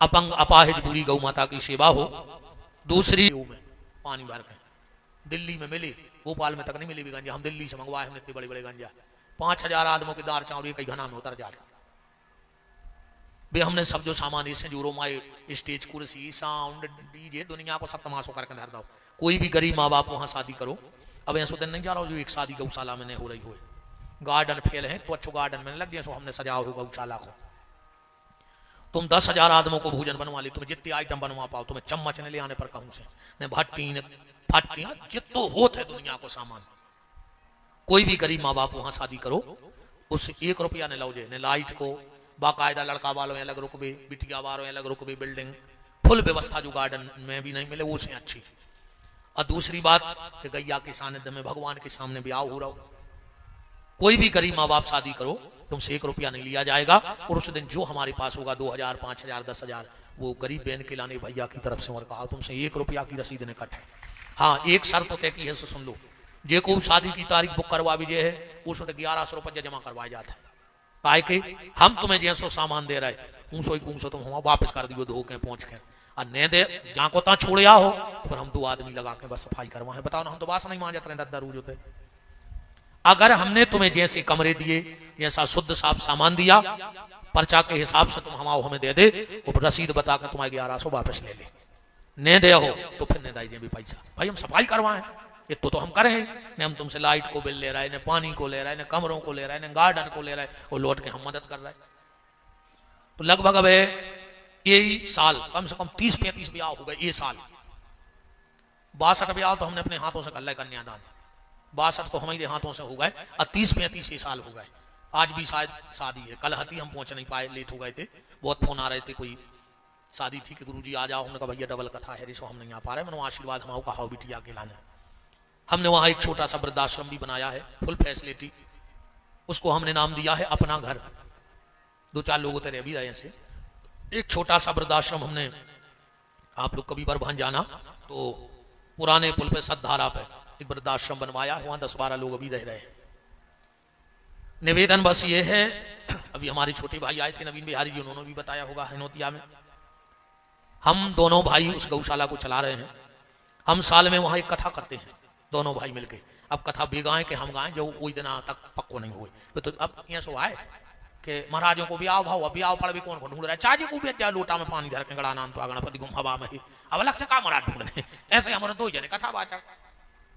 अपंग अपाहिज बूढ़ी गौ माता की सेवा हो। दूसरी में पानी भर के दिल्ली में मिले, भोपाल में तक नहीं मिली भी गंजा। हम दिल्ली से मंगवाए हमने इतने बड़े बड़े गंजा, 5000 आदमों के दार चावल कई घना में उतर जाता। वे हमने सब जो सामान ऐसे जोरो माए स्टेज कुर्सी साउंड डीजे दुनिया को सब तमाशो करके धर दो। कोई भी गरीब माँ बाप वहां शादी करो। अब ऐसा दिन नहीं जा रहा हो जो एक शादी गौशाला में नहीं हो रही हो। गार्डन फेल है तो अच्छो गार्डन में लग गए, सो हमने सजाओ हो गौशाला को। तुम 10,000 आदमों को भोजन बनवा ले, तुम्हें जितने आइटम बनवा पाओ, तुम्हें चम्मच ने ले आने पर कहूं से न भट्टी न फट्टियां जितो होत है दुनिया को सामान। कोई भी गरीब माँ बाप वहां शादी करो, उससे 1 रुपया न लाओ न लाइट को बाकायदा लड़का वालों अलग रुकबे, बिटिया वालों अलग रुकबे, बिल्डिंग फुल व्यवस्था जो गार्डन में भी नहीं मिले वो से अच्छी। और दूसरी बात कि गैया के सानिध्य में भगवान के सामने ब्याह हो रहा हो। कोई भी गरीब माँ बाप शादी करो, तुमसे 1 रुपया नहीं लिया जाएगा। और उस दिन जो हमारे पास होगा 2000 5000 10,000 वो गरीब बहन के लाने भैया की तरफ से और कहा तुमसे 1 रुपया की रसीद ने कट है। हाँ एक शर्त तय की है, सुन लो। जे को शादी की तारीख बुक करवा भी है उसमें 1100 रुपया जमा करवाया जाता है। काहे के हम तुम्हें जैसो सामान दे रहे ऊँसो ही तुम हम वापस कर दियो धो के पहुंच के। और ने दे जहाँ को ता छोड़िया हो तो फिर हम 2 आदमी लगा के बस सफाई करवाए। बताओ ना, हम तो बास नहीं मांजत रहे दद्दा रूज होते। अगर हमने तुम्हें जैसे कमरे दिए, जैसा शुद्ध साफ सामान दिया, पर्चा के हिसाब से तुम हमें दे दे, वो रसीद बता के तुम्हारे 1100 वापस ले ले। ने दे हो तो फिर ने दाइजे भी पैसा। भाई हम सफाई करवाएं, ये तो हम करें ने, हम तुमसे लाइट को बिल ले रहा है, ने पानी को ले रहा है, ने कमरों को ले रहा है, ने गार्डन को ले रहा है, वो लौट के हम मदद कर रहा है। तो लगभग अब यही साल कम से कम 30-35 ब्याह हो गए। ये साल 62 ब्याह तो हमने अपने हाथों से कर लिया कन्यादान, 62 तो हमारे हाथों से हो गए, और 30-35 ये साल हो गए। आज भी शायद शादी है, कल हती हम पहुंच नहीं पाए, लेट हो गए थे, बहुत फोन आ रहे थे, कोई शादी थी कि गुरुजी आ जाओ। हमने कहा भैया डबल कथा है, रिसो हम नहीं आ पा रहे, मैंने आशीर्वाद हमारा कहा बिटिया के लाने। हमने वहां एक छोटा सा वृद्धाश्रम भी बनाया है, फुल फैसिलिटी, उसको हमने नाम दिया है अपना घर। 2-4 लोग उतरे भी रहे से। एक छोटा सा वृद्धाश्रम हमने, आप लोग कभी बरभान जाना तो पुराने पुल पे सतधारा पे एक वृद्धाश्रम बनवाया, वहां 10-12 लोग अभी रह रहे हैं। निवेदन बस ये है, अभी हमारे छोटे भाई आए थे नवीन बिहारी जी, उन्होंने भी बताया होगा हनोतिया में, हम दोनों भाई उस गौशाला को चला रहे हैं। हम साल में वहां एक कथा करते हैं दोनों भाई मिलके। अब कथा भी गाएं कि हम गाएं, जो कोई दिन तक पक्को नहीं हुए तो अब ये सो आए कि महाराजों को भी आओ भाव, अभी आओ पड़ भी कौन ढूंढ रहा है, चाची को भी अच्छा लोटा में पानी धर के गड़ा नाम तो गणपति गुम हवा में ही, अब अलग से का महाराज ढूंढने। ऐसे हमारे 2 जने कथा बाचा,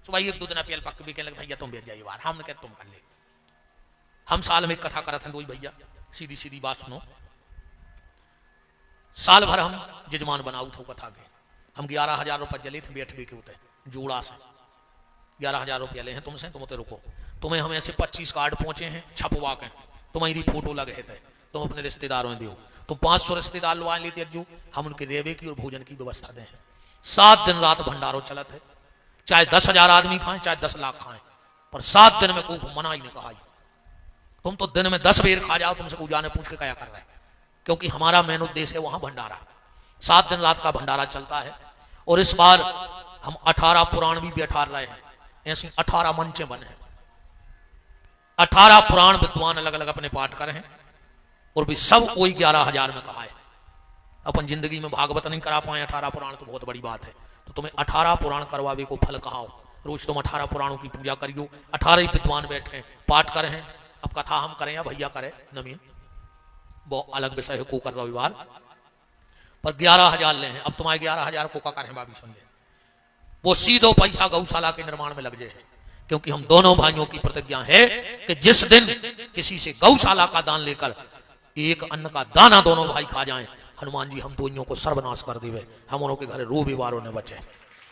सुबह 1-2 दिन पेल पक भी कहने लगे भैया तुम भेज जाइए बाहर, हमने कहा तुम कर ले। हम साल में एक कथा करते हैं 2 भैया, सीधी सीधी बात सुनो। साल भर हम जजमान बनाऊ थे कथा के, हम 11,000 रुपये जले थे बैठ के होते जोड़ा से, 11,000 रुपया ले हैं तुमसे, तुम तो रुको, तुम्हें हम ऐसे 25 कार्ड पहुंचे हैं छपवा के, तुम्हारी फोटो लगे थे, तुम अपने रिश्तेदारों में दियो, तुम 500 रिश्तेदार लुआ लेते जो, हम उनके रेवे की और भोजन की व्यवस्था दें। 7 दिन रात भंडारो चलत है, चाहे 10,000 आदमी खाएं चाहे 10 लाख खाएं, पर 7 दिन में कोई मना ही नहीं कहा। तुम तो दिन में 10 बेर खा जाओ, तुमसे कोई जाने पूछ के क्या कर रहा है, क्योंकि हमारा मेन उद्देश्य है वहां भंडारा। 7 दिन रात का भंडारा चलता है। और इस बार हम 18 पुराण भी बैठा रहे हैं, ऐसी 18 मंचे बने हैं, 18 पुराण विद्वान अलग अलग अपने पाठ कर हैं, और भी सब कोई 11,000 में कहा है। अपन जिंदगी में भागवत नहीं करा पाए, 18 पुराण तो बहुत बड़ी बात है, तो तुम्हें 18 पुराण करवावे को फल कहा। रोज तुम 18 पुराणों की पूजा करियो, 18 विद्वान बैठे पाठ कर हैं। अब कथा हम करें या भैया करें नवीन, वो अलग विषय है, को कर रविवार पर 11,000 ले हैं। अब तुम्हारे 11,000 को का करें बाबी सुन ले, वो सीधो पैसा गौशाला के निर्माण में लग जाए, क्योंकि हम दोनों भाइयों की प्रतिज्ञा है कि जिस दिन किसी से गौशाला का दान लेकर एक अन्न का दाना दोनों भाई खा जाएं, हनुमान जी हम दोनों को सर्वनाश कर देवे, हम उनके घर रो भी बारों ने बचे।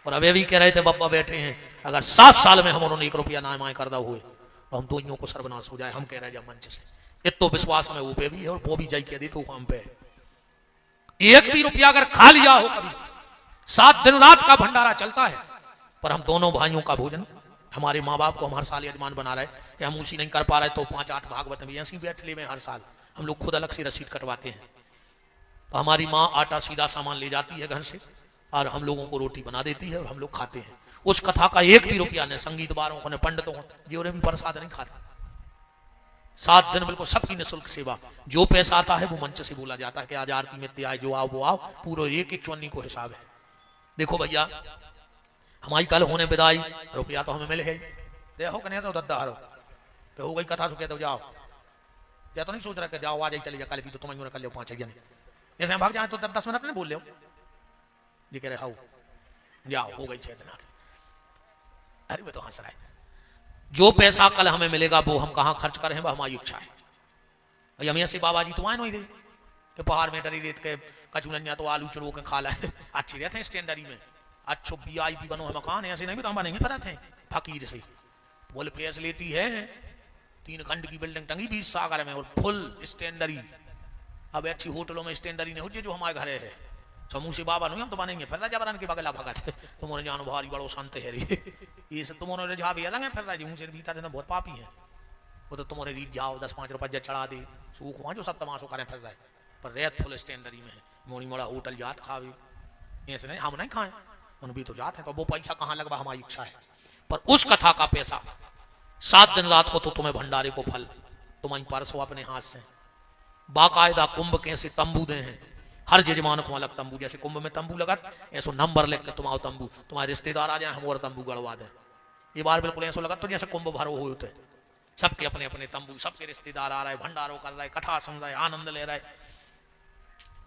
और अब भी कह रहे थे बब्बा बैठे हैं, अगर 7 साल में हम उन्होंने 1 रुपया ना माए करदा हुए तो हम दोनों को सर्वनाश हो जाए। हम कह रहे हैं मंच से, इत तो विश्वास में वो पे भी है, और वो भी जाई कह दी तो हम पे 1 भी रुपया अगर खा लिया हो कभी, 7 दिन रात का भंडारा चलता है। पर हम दोनों भाइयों का भोजन, हमारे माँ बाप को हम हर साल यजमान बना रहे कि हम उसी नहीं कर पा रहे, तो 5-8 भागवत में ऐसी बैठ ले में हर साल हम लोग खुद अलग से रसीद कटवाते हैं। तो हमारी माँ आटा सीधा सामान ले जाती है घर से, और हम लोगों को रोटी बना देती है, और हम लोग खाते हैं। उस कथा का 1 भी रुपया ने संगीत वालों को, ने पंडितों को, जो भी प्रसाद नहीं खाते। 7 दिन बिल्कुल सबकी निःशुल्क सेवा, जो पैसा आता है वो मंच से बोला जाता है कि आज आरती में आए, जो आओ वो आओ, पूरा 1-1 चवन्नी को हिसाब है। देखो भैया हमारी कल होने विदाई, रुपया तो हमें मिले है, देखो कन्या तो दद्दा हरो तो हो गई कथा सुखे तो जाओ, या तो नहीं सोच रहा कि जाओ आज ही चले जाओ, कल भी तो तुम्हें कर लो 5 जने, जैसे हम भाग जाए तो 10 मिनट नहीं बोल लो, ये कह रहे हाउ जाओ हो गई 6 दिन। अरे वो तो हंस रहा है, जो पैसा कल हमें मिलेगा वो हम कहाँ खर्च करें, वह हमारी इच्छा है। हम ऐसे बाबा जी तो आए नहीं दे कि पहाड़ में डरी रेत के कचुननिया तो आलू चुरो के खा लाए, अच्छी रहते हैं स्टैंडरी में, अच्छो VIP बनो है मकान, ऐसे नहीं भी तो हम बनेंगे पता थे फकीर से। बोले फैसिलिटी है, 3 खंड की बिल्डिंग टंगी 20 सागर में, और फुल स्टैंडरी। अब अच्छी होटलों में स्टैंडरी नहीं हो जो हमारे घर है, समूह से बाबा नहीं हम तो बनेंगे, फिर जबरन के बगला भगत तुम्हारे जानो भारी बड़ो शांत है रे, ये सब तुम्हारे रिझा भी अलग है, फिर राजी मुझे भीतर से बहुत पापी है, वो तो तुम्हारे रीत जाओ 10-5 रुपये चढ़ा दे सूख वहाँ जो सब तमाशो करें फिर रहे, पर रेत फुल स्टैंडरी में है। मोड़ी मोड़ा होटल जात खावे, ऐसे नहीं हम नहीं खाएं, उन भी तो जाते हैं, तो वो पैसा कहाँ लगवा हमारी इच्छा है। पर उस कथा का पैसा 7 दिन रात को तो तुम्हें भंडारे को फल तुम्हारी परसों अपने हाथ से बाकायदा कुंभ कैसे तंबू दे हैं, हर जजमान को अलग तंबू, जैसे कुंभ में तंबू लगा ऐसो नंबर लिख के तुम आओ तंबू, तुम्हारे रिश्तेदार आ जाए हम और तंबू गड़वा दें। ये बार बिल्कुल ऐसा लगा तो जैसे कुंभ भरो हुए होते, सबके अपने अपने तंबू, सबके रिश्तेदार आ रहे, भंडारो कर रहे, कथा सुन रहे, आनंद ले रहे।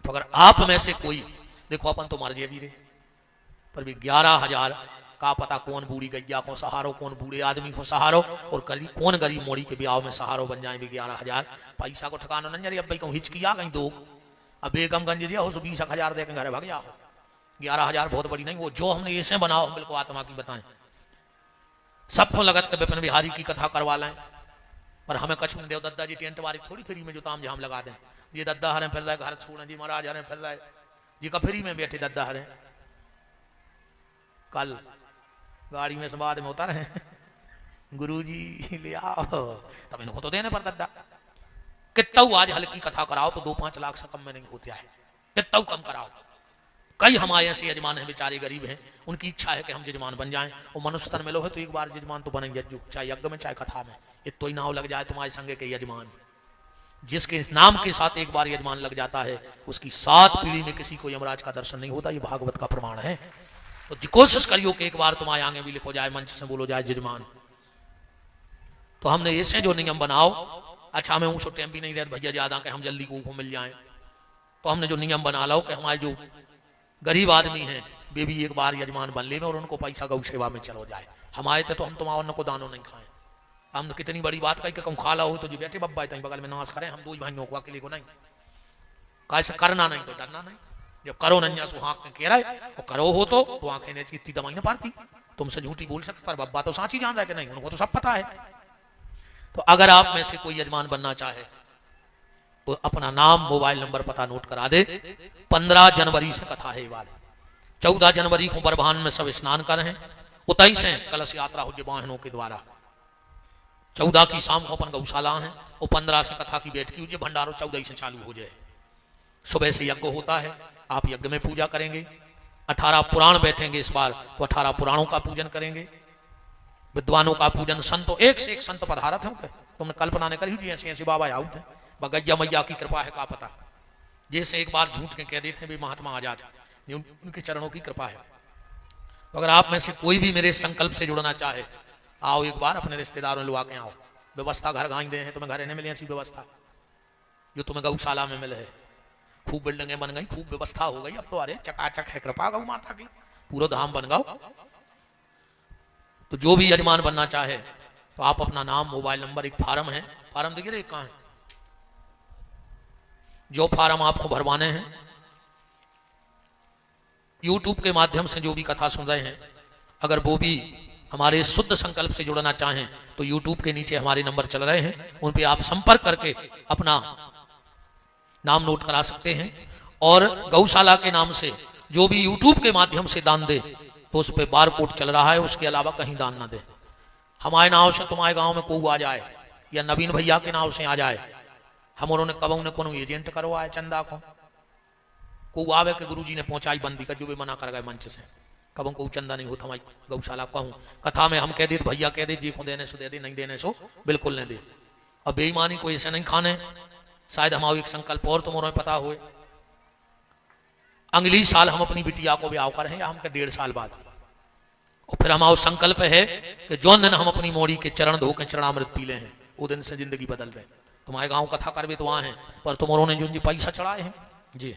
तो अगर आप में से कोई, देखो अपन तो मर भी रहे, पर भी 11,000 का पता कौन बूढ़ी गैया को सहारो, कौन बूढ़े आदमी को सहारो, और कौन गरीब मोड़ी के ब्याह में सहारो बन जाए भी 11,000। पैसा को ठिकाना नहीं जरी, अब भाई कहूँ हिचकिया कहीं दो, अब बेगमगंज दिया हो तो 20,000 दे के घर भाग जाओ। 11,000 बहुत बड़ी नहीं, वो जो हमने ऐसे बनाओ हम बिल्कुल आत्मा की बताएं। सबको लगत के विपिन बिहारी की कथा करवा लें, पर हमें कछु देव दद्दा जी टेंट वाली थोड़ी फ्री में जो ताम झाम लगा दें। ये दद्दा हरे फिर रहे, घर छोड़े जी महाराज हरे फिर रहे जी, का फ्री में बैठे दद्दा हरे। कल गाड़ी में समाध में उतर है, गुरु जी ले आओ, तब इनको तो देने पर दद्दा। कितना आज हल्की कथा कराओ तो 2-5 लाख से कम में नहीं होता है, कितना कम कराओ। कई हमारे ऐसे यजमान हैं बेचारे गरीब हैं, उनकी इच्छा है कि हम जजमान बन जाएं, और मनुष्य तन मिलो है तो एक बार जजमान तो बनेंगे, चाहे यज्ञ में चाहे कथा में। इतो ही नाव लग जाए तुम्हारे संगे के यजमान, जिसके इस नाम के साथ एक बार यजमान लग जाता है उसकी 7 पीढ़ी में किसी को यमराज का दर्शन नहीं होता। ये भागवत का प्रमाण है। तो कोशिश करियो कि एक बार तुम्हारे आगे भी लिखो जाए, मंच से बोलो जाए जजमान। तो हमने ऐसे जो नियम बनाओ, अच्छा हमें ऊँचो टाइम भी नहीं रहता भैया ज्यादा कि हम जल्दी को मिल जाए, तो हमने जो नियम बना लो कि हमारे जो गरीब आदमी हैं वे भी एक बार यजमान बन ले और उनको पैसा गौ सेवा में चलो जाए। हमारे थे तो हम तुम्हारे को दानों नहीं खाएं। हम तो कितनी बड़ी बात कही कि कम खा ला हो तो जी बैठे बब्बा तहीं बगल में नाश करें, हम 2 भाइयों को अकेले को नहीं, कैसे करना नहीं तो डरना नहीं। जब करो नंजा सुहाग में कह रहे तो करो हो तो आंखें ने इतनी दवाई ना पारती, तुमसे झूठी बोल सकते पर बब्बा तो साची जान रहे कि नहीं, उनको तो सब पता है। तो अगर आप में से कोई यजमान बनना चाहे तो अपना नाम मोबाइल नंबर पता नोट करा दे। 15 जनवरी से कथा है वाले, 14 जनवरी को बरभान में सब स्नान कर रहे हैं, 29 से कलश यात्रा हो वाहनों के द्वारा, 14 की शाम को अपन गौशाला है, और 15 से कथा की बैठकी हो जाए, भंडारो 14 से चालू हो जाए। सुबह से यज्ञ होता है, आप यज्ञ में पूजा करेंगे। 18 पुराण बैठेंगे इस बार, तो 18 पुराणों का पूजन करेंगे, विद्वानों का पूजन। संतों एक से एक संत पधारत हैं, तुमने कल्पना नहीं करी ऐसे ऐसे बाबा आउट है, बगैया मैया की कृपा है का पता। जैसे एक बार झूठ के कह देते हैं महात्मा आजाद, उनके चरणों की कृपा है। तो अगर आप में से कोई भी मेरे संकल्प से जुड़ना चाहे, आओ एक बार अपने रिश्तेदारों लोग आके आओ। व्यवस्था घर गाई दे हैं, तुम्हें घर नहीं मिले ऐसी व्यवस्था जो तुम्हें गौशाला में मिले है। खूब बिल्डिंगें बन गई, खूब व्यवस्था हो गई, अब तो अरे चकाचक है, कृपा गौ माता की, पूरा धाम बन गओ। तो जो भी यजमान बनना चाहे तो आप अपना नाम, मोबाइल नंबर, एक फार्म है, फार्म देखिए रे कहाँ है, जो फार्म आपको भरवाने हैं। यूट्यूब के माध्यम से जो भी कथा सुन रहे हैं, अगर वो भी हमारे शुद्ध संकल्प से जुड़ना चाहें तो यूट्यूब के नीचे हमारे नंबर चल रहे हैं, उन पे आप संपर्क करके अपना नाम नोट करा सकते हैं। और गौशाला के नाम से जो भी यूट्यूब के माध्यम से दान दे तो उस पर बार कोड चल रहा है, उसके अलावा कहीं दान ना दे। हमारे नाव से तुम्हारे गांव में कोई आ जाए या नवीन भैया के नाव से आ जाए, हम उन्होंने कब ने कोनो एजेंट करवाए चंदा को आवे के गुरुजी ने पहुंचाई बंदी का, जो भी मना कर गए मंच से, कब को चंदा नहीं होता हमारी गौशाला कहूँ कथा में। हम कह दे भैया कह दे जी को देने सो दे दे, नहीं देने सो बिल्कुल नहीं दे। अब बेईमानी को ऐसे नहीं खाने। शायद हमारा एक संकल्प और तुम्हारे पता हुए, अगली साल हम अपनी बिटिया को ब्याह कर हैं या हम 1.5 साल बाद, और फिर हमारा संकल्प है कि जो दिन हम अपनी मोड़ी के चरण धो के चरणामृत पी ले हैं वो दिन से जिंदगी बदल दे। तुम्हारे गांव कथा करवे तो वहां है, पर तुम्हारों ने जो पैसा चढ़ाए हैं जी,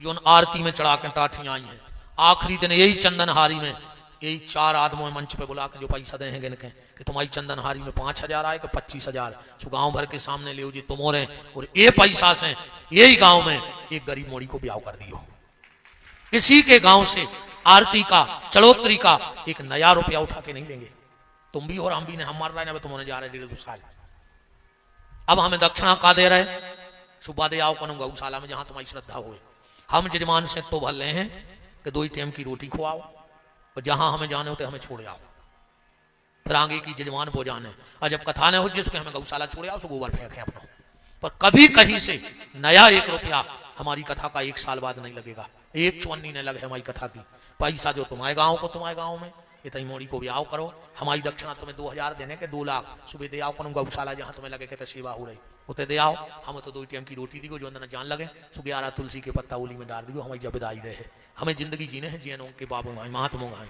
जो आरती में चढ़ा के टाठियां आई हैं, आखिरी दिन यही चंदनहारी में यही 4 आदमों मंच पे बुला के जो पैसा दे हैं गिनके कि तुम्हारी चंदनहारी में 5,000 आए कि 25,000, सो गांव भर के सामने ले जी तुम्हारे, और ये पैसा से यही गांव में एक गरीब मोड़ी को ब्याह कर दियो। किसी के गांव से आरती का, चढ़ोतरी का 1 नया रुपया उठा के नहीं लेंगे। तुम भी और हम भी ने, हम मार रहे हैं तुम्हारे जा रहे 1.5-2 साल। अब हमें दक्षिणा का दे रहे, सुबह दे आओ करूंगा गौशाला में जहां तुम्हारी श्रद्धा हुए। हम जजमान से तो भल रहे हैं कि 2 टाइम की रोटी खुआओ, और जहां हमें जाने होते हमें छोड़ आओ, फिर आगे की जजमान वो जाने। और जब कथा न हो जिसको हमें गौशाला छोड़ आओ, सो गोबर फेंके अपना। पर कभी कहीं से नया 1 रुपया हमारी कथा का 1 साल बाद नहीं लगेगा। 1 चवन्नी ने लगे हमारी कथा की पैसा, जो तुम्हारे गाँव को तुम्हारे गाँव में इतनी मोड़ी को ब्याह करो। हमारी दक्षिणा तुम्हें 2,000 देने के 2 लाख सुबह दे आओ करूँ गौशाला जहां तुम्हें लगे कि सेवा हो रही, उते दे आओ, हम तो 2 टाइम की रोटी दी जो अंदर जान लगे, सो 11 तुलसी के पत्ता उली में डाल दियो, हमारी जब विदाई रहे। हमें जिंदगी जीने हैं, जियनों के बाबू गाए महात्मों गाए।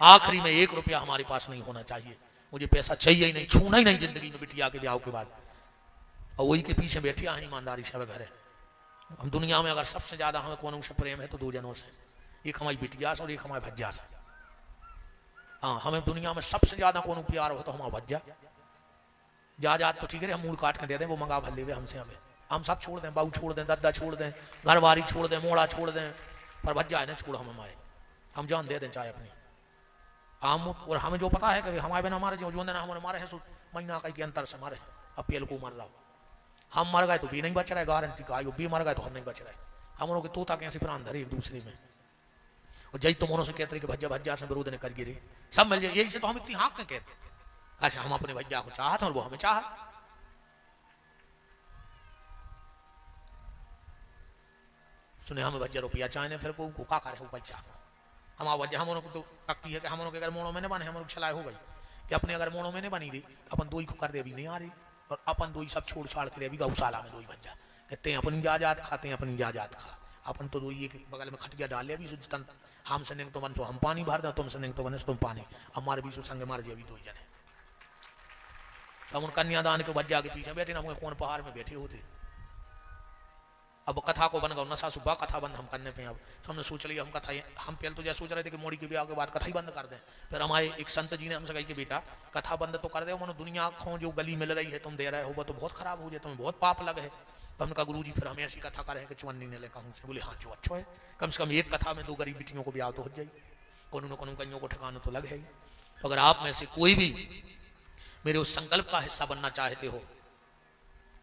आखिरी में 1 रुपया हमारे पास नहीं होना चाहिए, मुझे पैसा चाहिए ही नहीं, छूना ही नहीं जिंदगी में बिटिया के ब्याह के बाद। और वही के पीछे बैठे हैं ईमानदारी सब घर है। हम दुनिया में अगर सबसे ज्यादा हमें कौन से प्रेम है तो 2 जनों से, एक हमारी बिटिया से और एक हमारे भज्जा से। हाँ, हमें दुनिया में सबसे ज्यादा कौन प्यार हो तो हमारा भज्जा। जा तो ठीक है, हम मूड काट के दे दें, वो मंगा भर ले हमसे। हमें हम सब छोड़ दें, बहू छोड़ दें, दादा छोड़ दें, घर बारी छोड़ दें, मोड़ा छोड़ दें, पर भज्जा है ना छोड़ हमें माए। हम जान दे दें चाहे अपनी। हम और हमें जो पता है कि हमारे बिना मारे जो दिन हमारे मारे हैं, महीना कई के अंतर से मारे। अब पेल को मर रहा, हम मर गए तो भी नहीं बच रहा है, गारंटी का। भी मर गए तो हम नहीं बच रहे। हम लोग तोता कैसे प्राण धरे एक दूसरे में। और जय तुम से कहते कि भज्जा भज्जा से विरोध ने कर गिरे, सब मिल जाए। यही से तो हम इतनी हाँक में कहते। अच्छा, हम अपने भज्जा को चाहत और वो हमें चाहत। सुने हमें भज्जा रुपया चाहे, फिर को का करे हो पैसा। हमारा वजह हम लोग तो तकती है कि हम लोग अगर मोड़ों में नहीं बने, हम लोग चलाए हो गई कि अपने अगर मोड़ों में नहीं बनी रही तो अपन 2 ही को कर दे, अभी नहीं आ रही। और अपन 2 ही सब छोड़ छाड़ के अभी गौशाला में 2 ही भज्जा कहते हैं, अपनी जाजात खाते हैं, अपनी जाजात खा। अपन तो 2 ही एक बगल में खटिया डाल ले, अभी हम से नहीं तो मन सो हम पानी भर दे, तुम से नहीं तो बने तुम पानी। हमारे बीच संग मार जी, अभी 2 ही जने हम कन्यादान के भज्जा के पीछे बैठे ना, कौन पहाड़ में बैठे होते। अब कथा को बन गया नशा सुबह कथा बंद हम करने पे। अब हमने सोच लिया हम कथा, हम पहले तो जैसे सोच रहे थे कि मोड़ी के ब्याह के बाद कथा ही बंद कर दें। फिर हमारे एक संत जी ने हमसे कही कि बेटा कथा बंद तो कर दे, मनो दुनिया आँखों जो गली मिल रही है तुम दे रहे हो, वो तो बहुत खराब हो जाए, तुम्हें बहुत पाप लगे है। तो हमने कहा गुरु जी फिर हमें ऐसी कथा करें कि चुवन्नी ने लेकर हमसे। बोले हाँ जो अच्छा है, कम से कम एक कथा में 2 गरीब बेटियों को ब्याह तो हो जाए, कोनो न कोनो कईयों को ठिकाना तो लगे। तो अगर आप में से कोई भी मेरे उस संकल्प का हिस्सा बनना चाहते हो,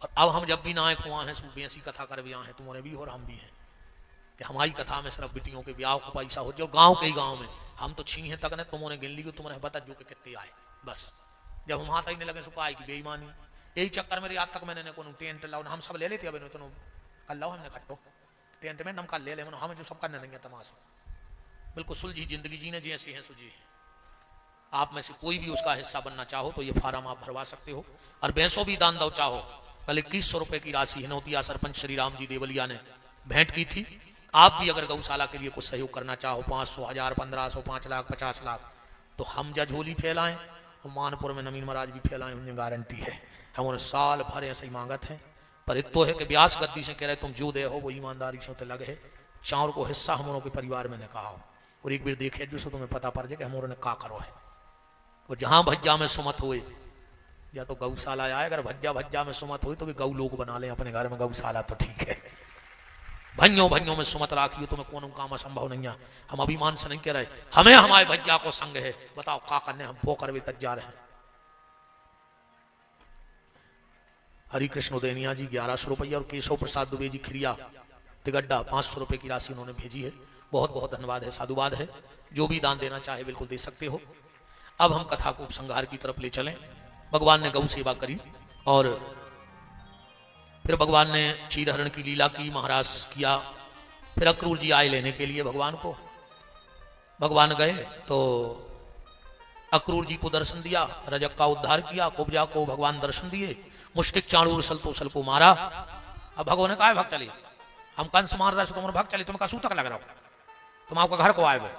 और अब हम जब भी नायक हुआ हैं सूबे ऐसी कथा कर भी हैं, तुम्हारे भी और हम भी हैं कि हमारी कथा में सिर्फ बेटियों के ब्याह को पैसा हो जाए। गांव के ही गांव में हम तो छीं हैं तक ने, तुमने गिन ली तुम्हारे बता जो कि कितने आए। बस जब हम हाथ ही नहीं लगे सुखा की बेईमानी। यही चक्कर मेरे आज तक मैंने को टेंट लाओ, हम सब ले लेते अब तो अल्लाह हमने खट्टो टेंट में नमका ले ले, हमें जो सब करने नहीं है तमाशा। बिल्कुल सुलझी जिंदगी जीने जैसे हैं सुझी है। आप में से कोई भी उसका हिस्सा बनना चाहो तो ये फार्म आप भरवा सकते हो। और भैंसों भी दान दो चाहो, कल 2100 रुपए की राशि हिनौतिया सरपंच श्री राम जी देवलिया ने भेंट की थी। आप भी अगर गौशाला के लिए कुछ सहयोग करना चाहो, 500, 1000, 1500, 5 लाख, 50 लाख, तो हम झोली फैलाएं और मानपुर में नमीन महाराज भी फैलाएं, उन्हें गारंटी है। हम उन्हें साल भर ऐसे ही मांगत हैं। पर इत तो है कि ब्यास गद्दी से कह रहे तुम जो दे हो वो ईमानदारी से तो लगे है। चाउर को हिस्सा हम लोगों के परिवार में ने कहा हो, और एक बार देखे जो तुम्हें पता पड़ जाए कि हम ने का करो है। और जहां भज्जा में सुमत हुए या तो गौशाला आए, अगर भज्जा में सुमत हुई तो भी गौ लोग बना ले अपने घर में, गौशाला तो ठीक है। भंजों में सुमत राखियो, तुम्हें कौन काम असंभव नहीं है। हम अभिमान से नहीं कह रहे, हमें हमारे भज्जा को संग है। बताओ का करने हम वो करवे तैयार हैं। हरि कृष्ण उदयनिया जी 1100 रुपया और केशव प्रसाद दुबे जी खिरिया तिगड्डा 500 रुपए की राशि उन्होंने भेजी है। बहुत बहुत धन्यवाद है, साधुवाद है। जो भी दान देना चाहे बिल्कुल दे सकते हो। अब हम कथा को उपसंहार की तरफ ले चलें। भगवान ने गौ सेवा करी और फिर भगवान ने क्षीरहरण की लीला की, महाराज किया। फिर अक्रूर जी आए लेने के लिए भगवान को। भगवान गए तो अक्रूर जी को दर्शन दिया, रजक का उद्धार किया, कुब्जा को भगवान दर्शन दिए, मुष्टिक चाणूर सल को मारा। अब भगवान ने कहा भक्त चलिए, हम कंस मार रहे तुम्हारे भक्त चलिए, तुम्हें सूतक लग रहा हो, तुम आपका घर को आए गए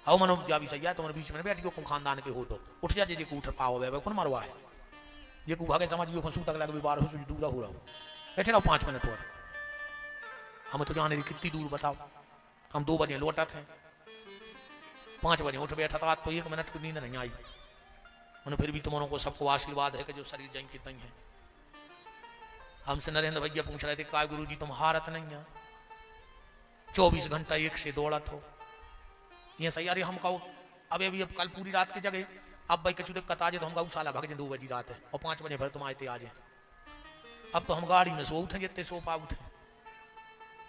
आओ मनो जा भी सही है, तुम्हारे बीच में बैठ गयो खानदान के हो तो उठ जा जे को उठ पाओ वे कौन मारवा है ये को भागे समझ गयो सूतक लग बार हो दूरा हो रहा हूं, बैठे रहो 5 मिनट और। हमें तो जाने कितनी दूर बताओ। हम 2 बजे लौटा थे, 5 बजे उठ बैठा था, तो 1 मिनट की नींद नहीं आई। उन्हें फिर भी तुम्हारों को सबको आशीर्वाद है कि जो शरीर जंग की तंग है। हमसे नरेंद्र भैया पूछ रहे थे काय गुरु जी तुम हारत नहीं है, 24 घंटा एक से दौड़त हो। ये सही यार हम कहो अब कल पूरी रात की जगह अब भाई कछु दिक्कत आ जाए तो हम गौशाला भाग जाए 2 बजे रात है और 5 बजे फिर तुम आते आ जाए। अब तो हम गाड़ी में सो उठे जितने सो पा उठे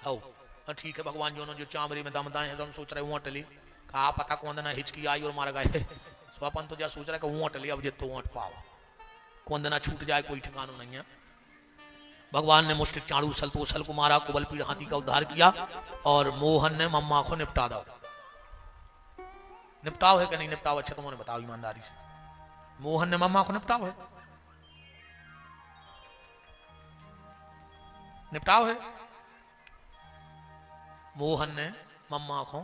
हो ठीक है। भगवान जो चामड़ी में दम दाए हैं, हम सोच रहे ऊँट ली कहा पता कौन ना हिचकी आई और मार गए। तो अपन तो जा सोच रहे कि ऊँट ली अब जितो ऊँट पाओ, कौन देना छूट जाए कोई ठिकाना नहीं है। भगवान ने मुष्टिक चाणू सल को मारा, कुबल पीड़ हाथी का उद्धार किया और मोहन ने मम्मा को निपटा दो। निपटाव है कि नहीं निपटाव? अच्छा तुमने बताओ ईमानदारी से। मोहन ने मम्मा को निपटाव है? निपटाओ है। मोहन ने मम्मा को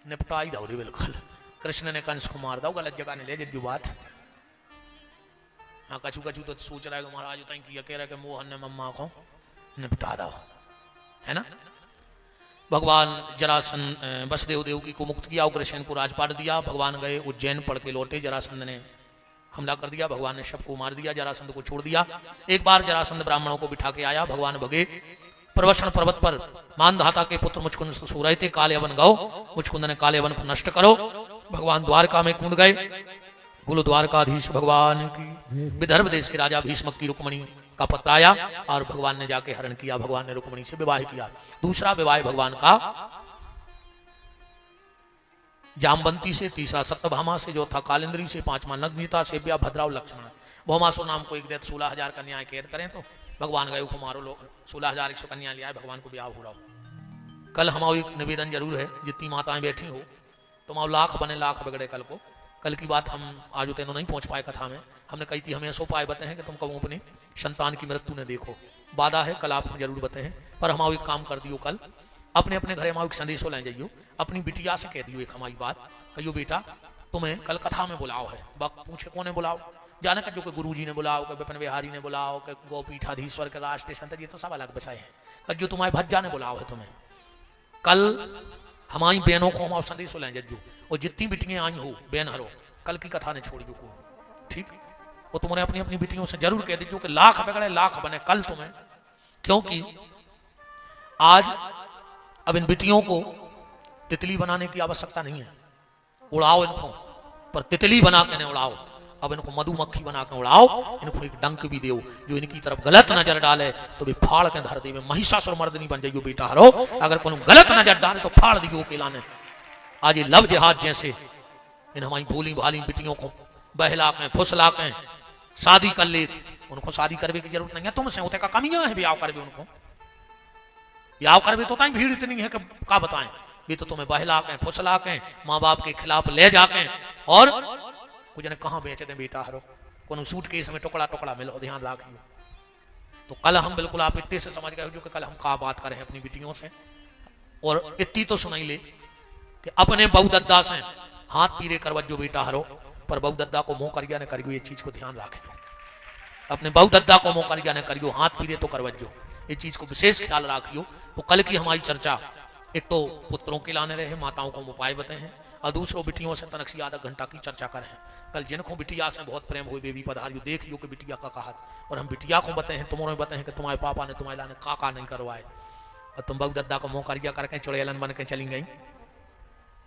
निपटाई दो रे बिल्कुल। कृष्ण ने कंस को मार दो, गलत जगह ने ले जज्जू बात। हाँ कछू कछू तो सोच रहा है कि महाराज तय किया कह रहा है कि मोहन ने मम्मा को निपटा दो, है ना। भगवान जरासंध वसुदेव देवकी को मुक्त किया, उग्रसेन को राजपाट दिया। भगवान गए उज्जैन, पढ़ के लौटे। जरासंध ने हमला कर दिया, भगवान ने सबको मार दिया, जरासंध को छोड़ दिया। एक बार जरासंध ब्राह्मणों को बिठा के आया, भगवान भगे। प्रवसन पर्वत पर मानधाता के पुत्र मुचकुंद सो रहे थे, कालेवन गौ। मुचकुंद ने कालेवन को नष्ट करो। भगवान द्वारका में कूद गए। बोलो द्वारकाधीश भगवान की। विदर्भ देश के राजा भीष्मक की रुक्मणी का पत्र आया और भगवान ने जाके हरण किया। भगवान ने रुक्मणी से विवाह किया। दूसरा विवाह भगवान का जामवंती से, तीसरा सत्यभामा से, जो था कालिंद्री से, पांचवा नग्निता से, भद्रा लक्ष्मण। भौमासुर नाम को एक दे 16,000 कन्याएं कैद करें तो भगवान गए को मारो लोग। 16,100 कन्या ले आए, भगवान को ब्याह हो रहा हो। कल हमारा एक निवेदन जरूर है, जितनी माताएं बैठी हो तुम लाख बने लाख बिगड़े। कल की बात हम आज उतने नहीं पहुंच पाए कथा में। हमने कही थी हमें ऐसा उपाय बताए हैं कि तुम कबू अपनी संतान की मृत्यु ने देखो। वादा है कल आपको जरूर बताए हैं, पर हम एक काम कर दियो, कल अपने अपने घरे हमारे संदेशों ले जाइयो। अपनी बिटिया से कह दियो एक हमारी बात, कहियो बेटा तुम्हें कल कथा में बुलाओ है। वक्त पूछे कौन बुलाओ, जाने का जो कि गुरु जी ने बुलाओ, कि विपिन बिहारी ने बुलाओ, कि गोपीठाधीश्वर के राष्ट्रीय संत, ये तो सब अलग विषय है। कल जो तुम्हारे भज्जा ने बुलाओ है तुम्हें, कल हमारी बहनों को हमारे संदेशों ले जज्जू। और जितनी बिटियां आई हो बहन हरो, कल की कथा ने छोड़ दो को, ठीक। और तुम्हारे अपनी अपनी बिटियों से जरूर कह दीजिए कि लाख बिगड़े लाख बने कल तुम्हें। क्योंकि आज अब इन बिटियों को तितली बनाने की आवश्यकता नहीं है। उड़ाओ इनको, पर तितली बना के नहीं उड़ाओ। अब इनको मधुमक्खी बना के उड़ाओ। इनको एक डंक भी दो, जो इनकी तरफ गलत नजर डाले तो भी फाड़ के धरती में महिषासुर मर्दनी बन जाइयो बेटा हरो। अगर कोई गलत नजर डाले तो फाड़ दियो अकेला ने। आज ये लव जिहाद जैसे इन हमारी भोली भाली बिटियों को बहला के फुसला के शादी कर ले। उनको शादी करने की जरूरत नहीं है तुमसे, होते का कमियां है ब्याह करवे उनको। ब्याह करवे तो भीड़ इतनी है कि क्या बताएं। भी तो तुम्हें बहला के फुसला के माँ बाप के खिलाफ ले जाके और कुछ ने कहाँ बेच दे बेटा हरो। को सूटकेस में टुकड़ा टुकड़ा मिलो, ध्यान रखियो। तो कल हम बिल्कुल आप इतने से समझ गए जो कि कल हम क्या बात करें अपनी बिटियों से। और इतनी तो सुनाई ले कि अपने बहुदद्दा से हाथ पीरे करवजो बेटा हरो, पर बहुदद्दा को मुंह करिया ने करियो। ये चीज को ध्यान रखियो, अपने बहुदद्दा को मुंह करिया ने करियो, हाथ पीरे तो करवजो। ये चीज को विशेष ख्याल रखियो। तो कल की हमारी चर्चा एक तो पुत्रों के लाने रहे, माताओं को उपाय बताए हैं, और दूसरों बिटियों से तनक सी आधा घंटा की चर्चा करें। कल जिनको बिटिया से बहुत प्रेम हुई बेबी पधारियो, देख लियो कि बिटिया का कहा। और हम बिटिया को बताए हैं, तुम्हारे बताए हैं कि तुम्हारे पापा ने तुम्हारे लाने का नहीं करवाए, और तुम बहुदद्दा को मुंह करिया करके चुड़ैलन बन के चली गई।